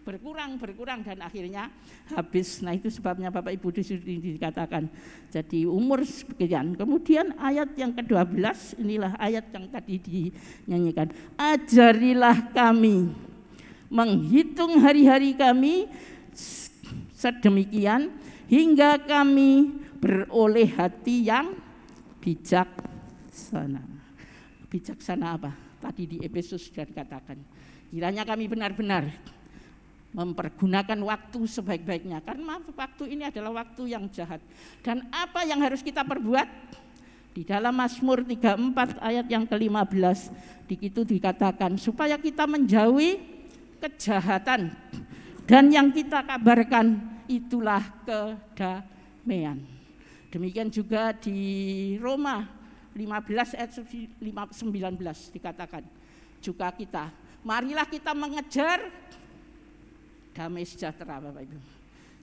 berkurang dan akhirnya habis. Nah, itu sebabnya Bapak Ibu dikatakan jadi umur sekian. Kemudian ayat yang ke-12, inilah ayat yang tadi dinyanyikan. Ajarilah kami menghitung hari-hari kami sedemikian hingga kami beroleh hati yang bijaksana. Bijaksana apa? Tadi di Efesus sudah dikatakan. Kiranya kami benar-benar mempergunakan waktu sebaik-baiknya, karena waktu ini adalah waktu yang jahat. Dan apa yang harus kita perbuat? Di dalam Mazmur 34 ayat yang ke-15 di situ dikatakan supaya kita menjauhi kejahatan dan yang kita kabarkan itulah kedamaian. Demikian juga di Roma 15 ayat 19 dikatakan juga kita, marilah kita mengejar damai sejahtera Bapak Ibu.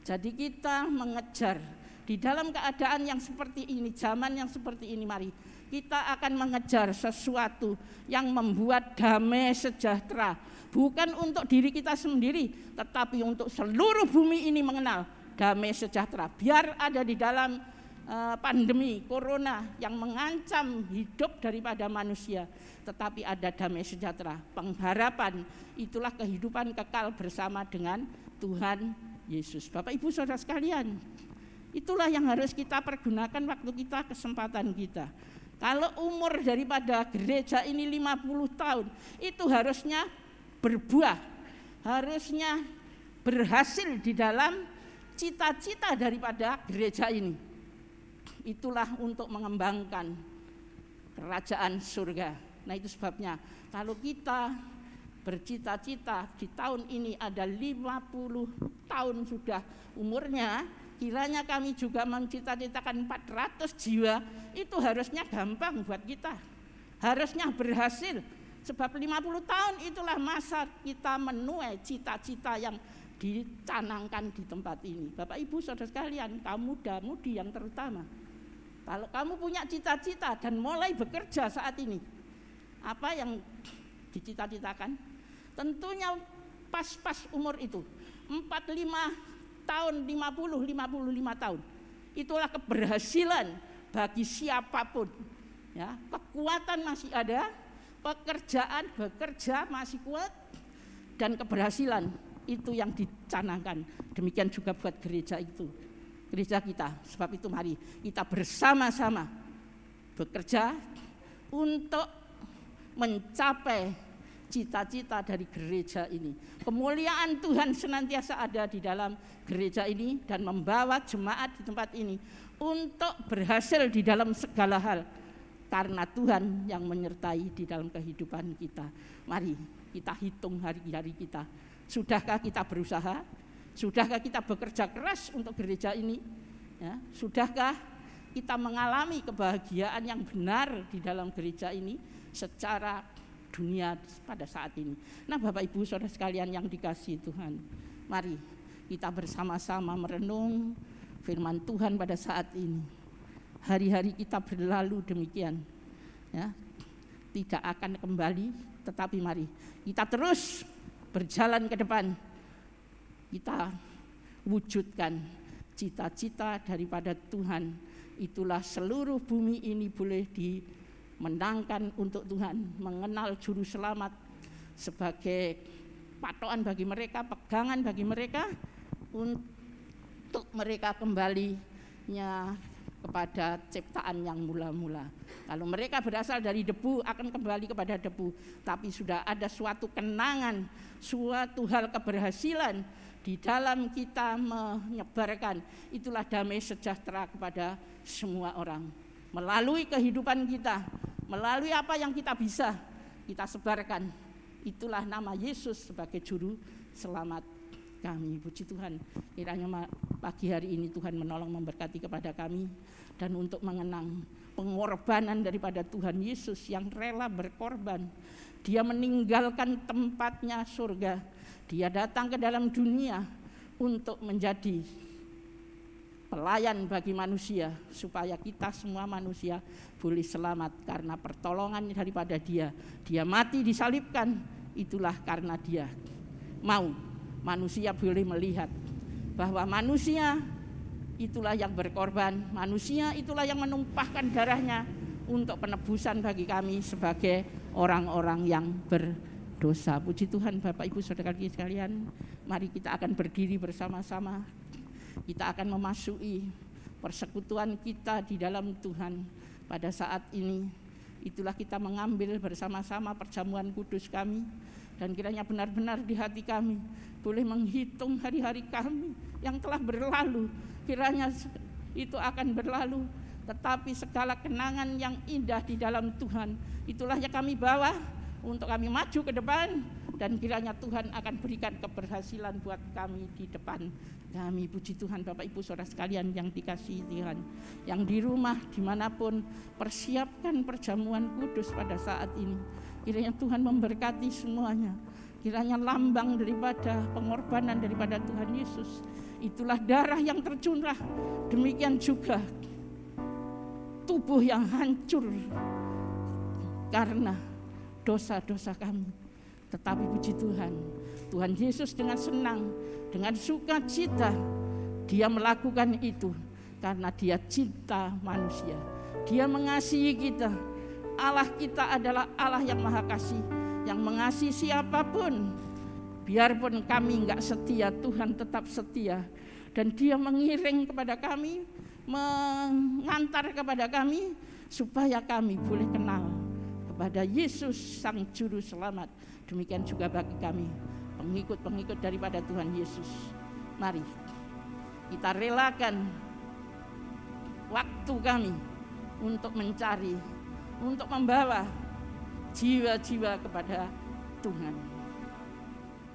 Jadi kita mengejar di dalam keadaan yang seperti ini, zaman yang seperti ini, mari kita akan mengejar sesuatu yang membuat damai sejahtera, bukan untuk diri kita sendiri, tetapi untuk seluruh bumi ini mengenal damai sejahtera. Biar ada di dalam pandemi corona yang mengancam hidup daripada manusia, tetapi ada damai sejahtera, pengharapan, itulah kehidupan kekal bersama dengan Tuhan Yesus. Bapak Ibu Saudara sekalian, itulah yang harus kita pergunakan waktu kita, kesempatan kita. Kalau umur daripada gereja ini 50 tahun, itu harusnya berbuah, harusnya berhasil di dalam cita-cita daripada gereja ini. Itulah untuk mengembangkan kerajaan surga. Nah, itu sebabnya kalau kita bercita-cita di tahun ini ada 50 tahun sudah umurnya, kiranya kami juga mencita-citakan 400 jiwa, itu harusnya gampang buat kita, harusnya berhasil. Sebab 50 tahun itulah masa kita menuai cita-cita yang dicanangkan di tempat ini. Bapak Ibu Saudara sekalian, kaum muda-mudi yang terutama, kalau kamu punya cita-cita dan mulai bekerja saat ini, apa yang dicita-citakan? Tentunya pas-pas umur itu, 45 tahun, 55 tahun. Itulah keberhasilan bagi siapapun. Ya, kekuatan masih ada, pekerjaan bekerja masih kuat, dan keberhasilan itu yang dicanangkan. Demikian juga buat gereja itu, gereja kita. Sebab itu mari kita bersama-sama bekerja untuk mencapai cita-cita dari gereja ini. Kemuliaan Tuhan senantiasa ada di dalam gereja ini dan membawa jemaat di tempat ini untuk berhasil di dalam segala hal, karena Tuhan yang menyertai di dalam kehidupan kita. Mari kita hitung hari-hari kita. Sudahkah kita berusaha? Sudahkah kita bekerja keras untuk gereja ini? Ya, sudahkah kita mengalami kebahagiaan yang benar di dalam gereja ini secara dunia pada saat ini. Nah, Bapak Ibu Saudara sekalian yang dikasihi Tuhan, mari kita bersama-sama merenung firman Tuhan pada saat ini. Hari-hari kita berlalu demikian, ya, tidak akan kembali, tetapi mari kita terus berjalan ke depan. Kita wujudkan cita-cita daripada Tuhan. Itulah seluruh bumi ini boleh dimenangkan untuk Tuhan, mengenal juru selamat sebagai patokan bagi mereka, pegangan bagi mereka untuk mereka kembalinya kepada ciptaan yang mula-mula. Kalau mereka berasal dari debu, akan kembali kepada debu. Tapi sudah ada suatu kenangan, suatu hal keberhasilan di dalam kita menyebarkan itulah damai sejahtera kepada semua orang. Melalui kehidupan kita, melalui apa yang kita bisa, kita sebarkan. Itulah nama Yesus sebagai juru selamat kami. Puji Tuhan, kiranya pagi hari ini Tuhan menolong memberkati kepada kami, dan untuk mengenang pengorbanan daripada Tuhan Yesus yang rela berkorban. Dia meninggalkan tempatnya surga, dia datang ke dalam dunia untuk menjadi pelayan bagi manusia, supaya kita semua manusia boleh selamat karena pertolongan daripada dia. Dia mati disalibkan, itulah karena dia mau manusia boleh melihat bahwa manusia itulah yang berkorban, manusia itulah yang menumpahkan darahnya untuk penebusan bagi kami sebagai orang-orang yang berdosa. Puji Tuhan, Bapak Ibu Saudara sekalian, mari kita akan berdiri bersama-sama. Kita akan memasuki persekutuan kita di dalam Tuhan pada saat ini. Itulah kita mengambil bersama-sama perjamuan kudus kami, dan kiranya benar-benar di hati kami boleh menghitung hari-hari kami yang telah berlalu. Kiranya itu akan berlalu, tetapi segala kenangan yang indah di dalam Tuhan itulah yang kami bawa untuk kami maju ke depan, dan kiranya Tuhan akan berikan keberhasilan buat kami di depan kami. Puji Tuhan, Bapak Ibu Saudara sekalian yang dikasihi Tuhan, yang di rumah dimanapun persiapkan perjamuan kudus pada saat ini. Kiranya Tuhan memberkati semuanya. Kiranya lambang daripada pengorbanan daripada Tuhan Yesus itulah darah yang tercurah, demikian juga tubuh yang hancur karena dosa-dosa kami. Tetapi puji Tuhan, Tuhan Yesus dengan senang, dengan sukacita dia melakukan itu karena dia cinta manusia. Dia mengasihi kita. Allah kita adalah Allah yang maha kasih, yang mengasihi siapapun. Biarpun kami enggak setia, Tuhan tetap setia. Dan dia mengiring kepada kami, mengantar kepada kami, supaya kami boleh kenal kepada Yesus Sang Juru Selamat. Demikian juga bagi kami, pengikut-pengikut daripada Tuhan Yesus. Mari kita relakan waktu kami untuk mencari, untuk membawa jiwa-jiwa kepada Tuhan.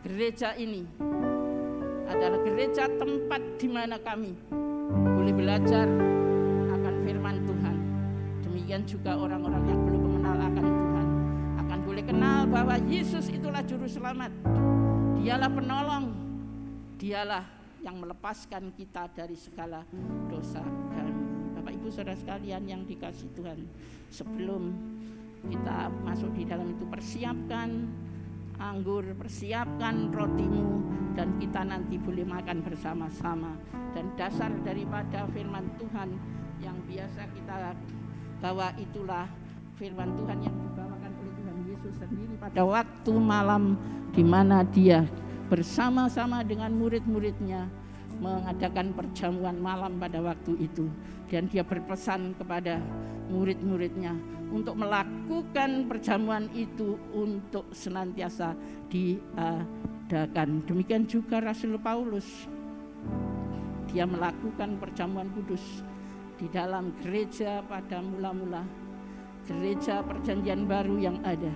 Gereja ini adalah gereja tempat di mana kami boleh belajar akan firman Tuhan. Demikian juga orang-orang yang belum mengenal akan Tuhan akan boleh kenal bahwa Yesus itulah juru selamat. Dialah penolong, dialah yang melepaskan kita dari segala dosa kami. Bapak Ibu Saudara sekalian yang dikasihi Tuhan, sebelum kita masuk di dalam itu, persiapkan anggur, persiapkan rotimu, dan kita nanti boleh makan bersama-sama. Dan dasar daripada firman Tuhan yang biasa kita bawa itulah firman Tuhan yang dibawakan oleh Tuhan Yesus sendiri pada waktu malam, di mana dia bersama-sama dengan murid-muridnya mengadakan perjamuan malam pada waktu itu. Dan dia berpesan kepada murid-muridnya untuk melakukan perjamuan itu untuk senantiasa diadakan. Demikian juga Rasul Paulus, dia melakukan perjamuan kudus di dalam gereja pada mula-mula, gereja perjanjian baru yang ada.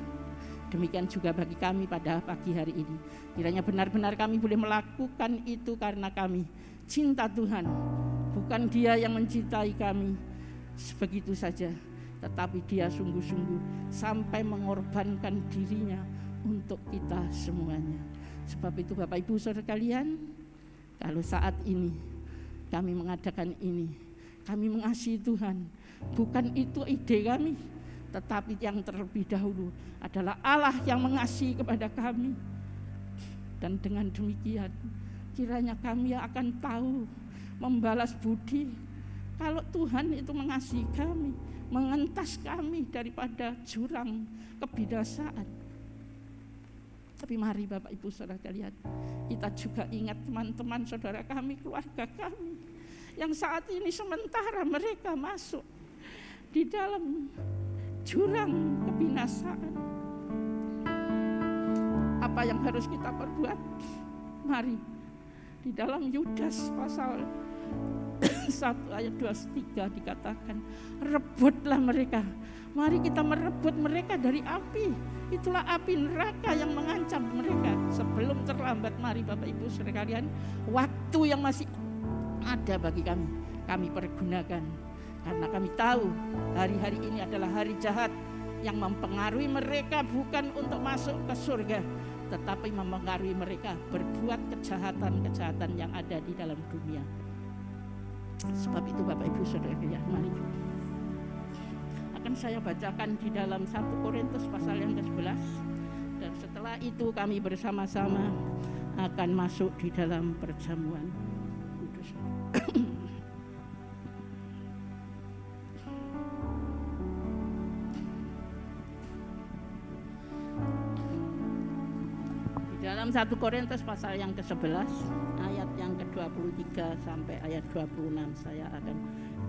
Demikian juga bagi kami pada pagi hari ini. Kiranya benar-benar kami boleh melakukan itu karena kami cinta Tuhan. Bukan dia yang mencintai kami, begitu saja, tetapi dia sungguh-sungguh sampai mengorbankan dirinya untuk kita semuanya. Sebab itu Bapak Ibu Saudara kalian, kalau saat ini kami mengadakan ini, kami mengasihi Tuhan, bukan itu ide kami, tetapi yang terlebih dahulu adalah Allah yang mengasihi kepada kami. Dan dengan demikian kiranya kami akan tahu membalas budi kalau Tuhan itu mengasihi kami, mengentas kami daripada jurang kebinasaan. Tapi mari Bapak Ibu Saudara kalian, kita juga ingat teman-teman saudara kami, keluarga kami yang saat ini sementara mereka masuk di dalam jurang kebinasaan. Apa yang harus kita perbuat? Mari, di dalam Yudas pasal 1 ayat 23 dikatakan, rebutlah mereka. Mari kita merebut mereka dari api. Itulah api neraka yang mengancam mereka. Sebelum terlambat, mari Bapak Ibu Saudara kalian, waktu yang masih ada bagi kami pergunakan. Karena kami tahu hari-hari ini adalah hari jahat yang mempengaruhi mereka bukan untuk masuk ke surga, tetapi mempengaruhi mereka berbuat kejahatan-kejahatan yang ada di dalam dunia. Sebab itu Bapak Ibu Saudara kalian, mari akan saya bacakan di dalam 1 Korintus pasal yang ke-11, dan setelah itu kami bersama-sama akan masuk di dalam perjamuan kudus. Di dalam 1 Korintus pasal yang ke-11 ayat yang ke-23 sampai ayat 26 saya akan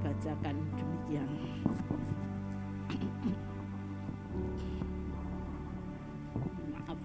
bacakan demikian. Maaf.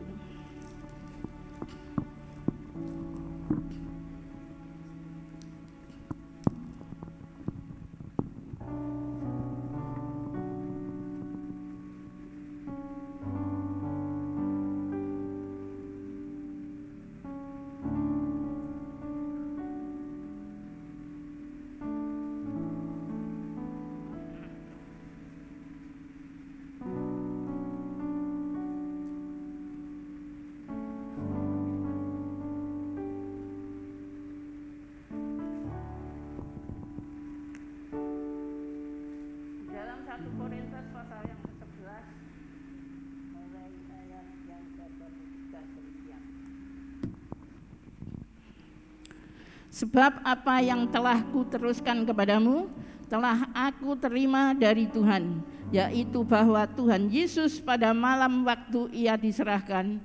Sebab apa yang telah kuteruskan kepadamu telah aku terima dari Tuhan, yaitu bahwa Tuhan Yesus pada malam waktu ia diserahkan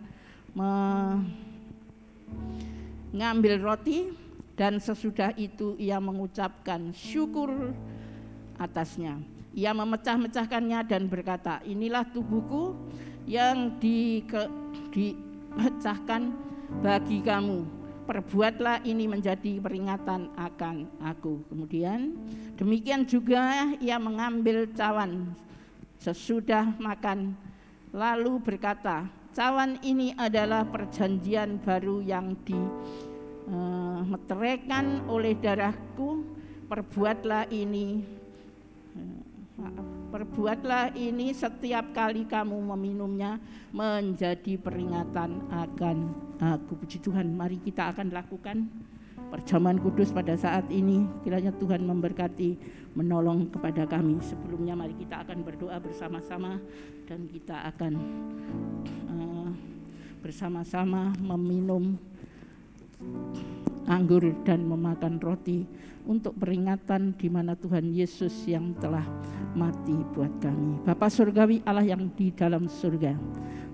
mengambil roti, dan sesudah itu ia mengucapkan syukur atasnya. Ia memecah-mecahkannya dan berkata, inilah tubuhku yang dipecahkan bagi kamu. Perbuatlah ini menjadi peringatan akan aku. Kemudian demikian juga ia mengambil cawan sesudah makan, lalu berkata, cawan ini adalah perjanjian baru yang dimeteraikan oleh darahku. Perbuatlah ini setiap kali kamu meminumnya menjadi peringatan akan aku. Puji Tuhan, mari kita akan lakukan perjamuan kudus pada saat ini. Kiranya Tuhan memberkati, menolong kepada kami. Sebelumnya mari kita akan berdoa bersama-sama, dan kita akan bersama-sama meminum anggur dan memakan roti untuk peringatan di mana Tuhan Yesus yang telah mati buat kami. Bapa surgawi, Allah yang di dalam surga,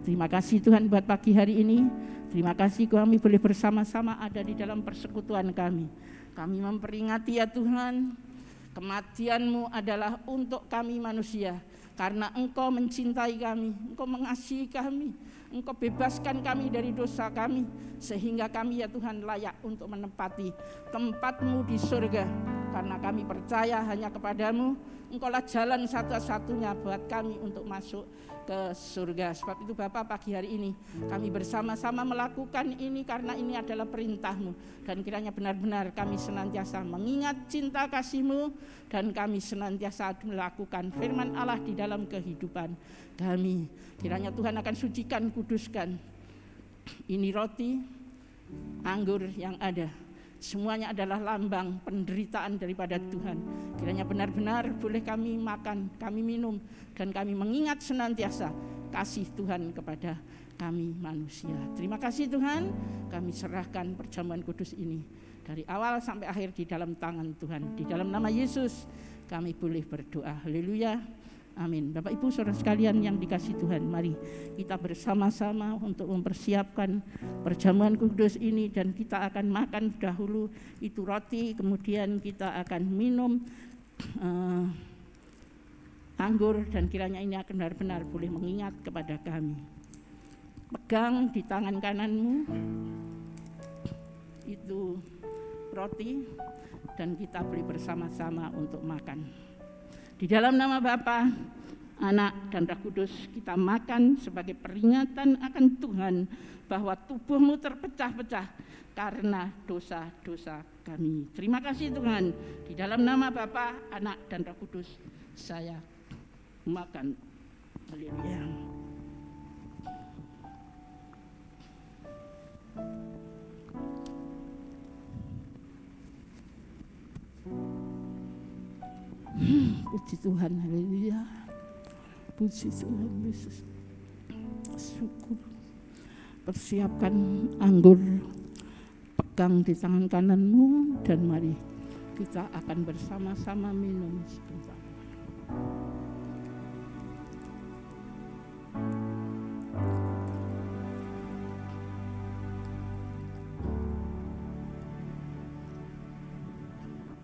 terima kasih Tuhan buat pagi hari ini. Terima kasih kami boleh bersama-sama ada di dalam persekutuan kami. Kami memperingati ya Tuhan, kematian-Mu adalah untuk kami manusia, karena Engkau mencintai kami, Engkau mengasihi kami, Engkau bebaskan kami dari dosa kami, sehingga kami ya Tuhan layak untuk menempati tempat-Mu di surga. karena kami percaya hanya kepadamu. Engkaulah jalan satu-satunya buat kami untuk masuk ke surga. Sebab itu Bapa, pagi hari ini kami bersama-sama melakukan ini karena ini adalah perintah-Mu. Dan kiranya benar-benar kami senantiasa mengingat cinta kasih-Mu, dan kami senantiasa melakukan firman Allah di dalam kehidupan kami. Kiranya Tuhan akan sucikan, kuduskan ini roti, anggur yang ada. Semuanya adalah lambang penderitaan daripada Tuhan. Kiranya benar-benar boleh kami makan, kami minum, dan kami mengingat senantiasa kasih Tuhan kepada kami manusia. Terima kasih Tuhan, kami serahkan perjamuan kudus ini dari awal sampai akhir di dalam tangan Tuhan. Di dalam nama Yesus kami boleh berdoa. Haleluya. Amin. Bapak Ibu saudara sekalian yang dikasihi Tuhan, mari kita bersama-sama untuk mempersiapkan perjamuan kudus ini, dan kita akan makan dahulu itu roti, kemudian kita akan minum anggur, dan kiranya ini akan benar-benar boleh mengingat kepada kami. Pegang di tangan kananmu itu roti, dan kita boleh bersama-sama untuk makan. Di dalam nama Bapa, Anak, dan Roh Kudus, kita makan sebagai peringatan akan Tuhan bahwa tubuh-Mu terpecah-pecah karena dosa-dosa kami. Terima kasih Tuhan. Di dalam nama Bapa, Anak, dan Roh Kudus, saya makan. Haleluya. Puji Tuhan, haleluya. Puji Tuhan Yesus. Syukur. Persiapkan anggur, pegang di tangan kananmu, dan mari kita akan bersama-sama minum sebentar.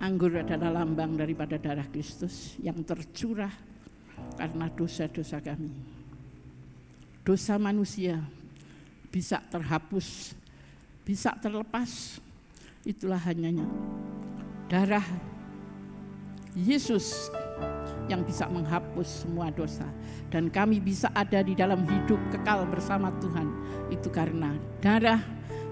Anggur adalah lambang daripada darah Kristus yang tercurah karena dosa-dosa kami. Dosa manusia bisa terhapus, bisa terlepas. Itulah hanya darah Yesus yang bisa menghapus semua dosa. Dan kami bisa ada di dalam hidup kekal bersama Tuhan. Itu karena darah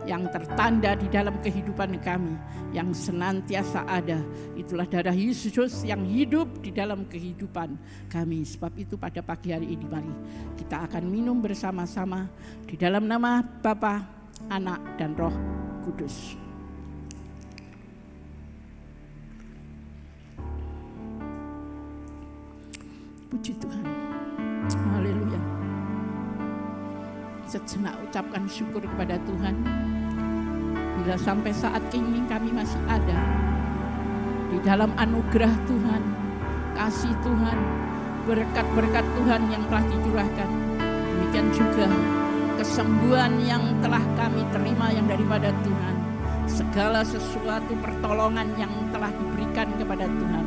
yang tertanda di dalam kehidupan kami, yang senantiasa ada. Itulah darah Yesus yang hidup di dalam kehidupan kami. Sebab itu pada pagi hari ini mari kita akan minum bersama-sama di dalam nama Bapa, Anak, dan Roh Kudus. Puji Tuhan. Haleluya. Sejenak ucapkan syukur kepada Tuhan. Bila sampai saat ini kami masih ada di dalam anugerah Tuhan, kasih Tuhan, berkat-berkat Tuhan yang telah dicurahkan. Demikian juga kesembuhan yang telah kami terima yang daripada Tuhan. Segala sesuatu pertolongan yang telah diberikan kepada Tuhan.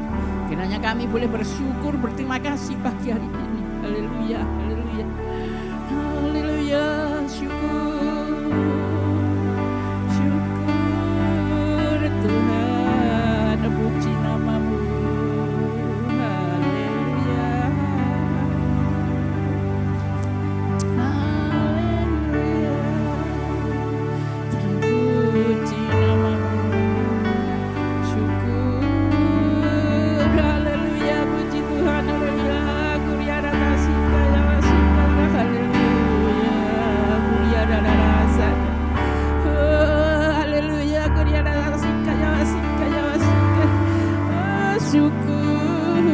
Kiranya kami boleh bersyukur, berterima kasih pagi hari ini. Haleluya, haleluya, haleluya, syukur. Tuhan, puji nama-Mu. Haleluya. Haleluya. Terpuji nama-Mu. Syukur. Haleluya. Puji Tuhan. Haleluya. Kuriara tasika ya wasika. Haleluya. Kuriara rasa. Haleluya. Kuriara tasika. Syukur,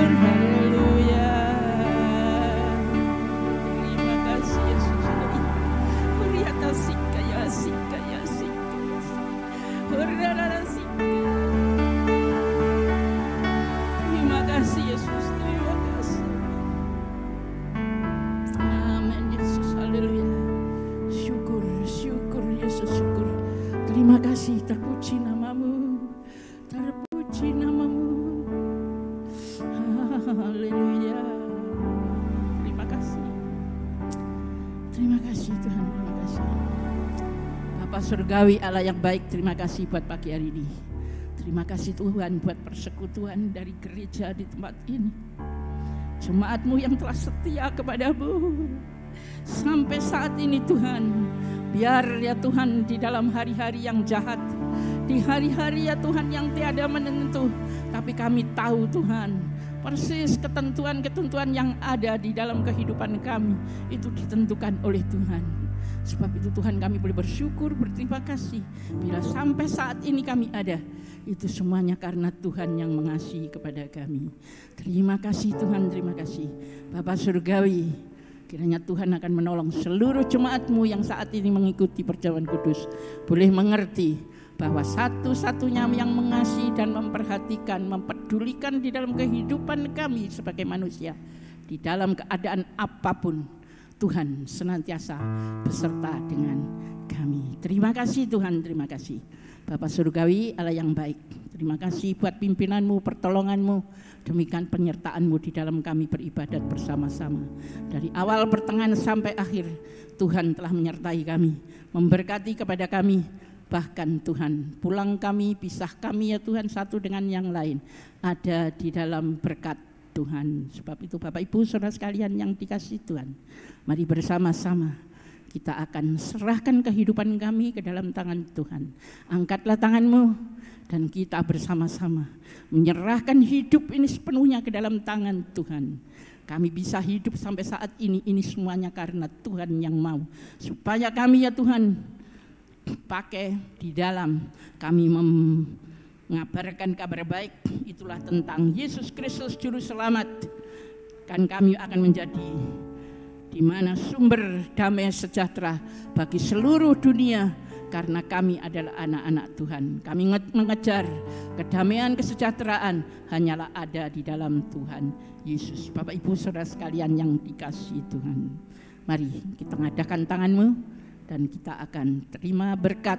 haleluya. Terima kasih Yesus. Kuriata sika ya sika ya sika. Kuriara sika. Terima kasih Yesus. Terima kasih. Amin Yesus. Haleluya. Syukur, syukur Yesus, syukur. Terima kasih, terpuji nama-Mu. Terpuji nama-Mu. Haleluya. Terima kasih. Terima kasih Tuhan, terima kasih. Bapa surgawi, Allah yang baik, terima kasih buat pagi hari ini. Terima kasih Tuhan buat persekutuan dari gereja di tempat ini. Jemaat-Mu yang telah setia kepadamu sampai saat ini Tuhan. Biar ya Tuhan di dalam hari-hari yang jahat, di hari-hari ya Tuhan yang tiada menentu, tapi kami tahu Tuhan, persis ketentuan-ketentuan yang ada di dalam kehidupan kami itu ditentukan oleh Tuhan. Sebab itu Tuhan kami boleh bersyukur, berterima kasih bila sampai saat ini kami ada. Itu semuanya karena Tuhan yang mengasihi kepada kami. Terima kasih Tuhan, terima kasih Bapa Surgawi. Kiranya Tuhan akan menolong seluruh jemaat-Mu yang saat ini mengikuti perjamuan kudus boleh mengerti bahwa satu-satunya yang mengasihi dan memperhatikan, mempedulikan di dalam kehidupan kami sebagai manusia, di dalam keadaan apapun, Tuhan senantiasa beserta dengan kami. Terima kasih Tuhan, terima kasih Bapa Surgawi, Allah yang baik. Terima kasih buat pimpinan-Mu, pertolongan-Mu, demikian penyertaan-Mu di dalam kami beribadat bersama-sama. Dari awal, pertengahan sampai akhir, Tuhan telah menyertai kami, memberkati kepada kami. Bahkan Tuhan, pulang kami, pisah kami ya Tuhan satu dengan yang lain, ada di dalam berkat Tuhan. Sebab itu Bapak Ibu Saudara sekalian yang dikasihi Tuhan, mari bersama-sama kita akan serahkan kehidupan kami ke dalam tangan Tuhan. Angkatlah tangan-Mu dan kita bersama-sama menyerahkan hidup ini sepenuhnya ke dalam tangan Tuhan. Kami bisa hidup sampai saat ini semuanya karena Tuhan yang mau. Supaya kami ya Tuhan pakai di dalam kami mengabarkan kabar baik, itulah tentang Yesus Kristus Juru Selamat. Kan kami akan menjadi di mana sumber damai sejahtera bagi seluruh dunia, karena kami adalah anak-anak Tuhan. Kami mengejar kedamaian, kesejahteraan hanyalah ada di dalam Tuhan Yesus. Bapak Ibu Saudara sekalian yang dikasihi Tuhan, mari kita ngadakan tangan-Mu dan kita akan terima berkat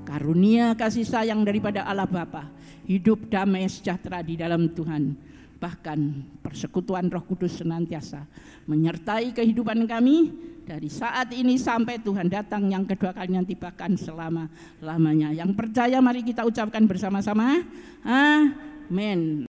karunia kasih sayang daripada Allah Bapa, hidup damai sejahtera di dalam Tuhan. Bahkan persekutuan Roh Kudus senantiasa menyertai kehidupan kami dari saat ini sampai Tuhan datang yang kedua kalinya tibakan selama-lamanya. Yang percaya mari kita ucapkan bersama-sama, amin.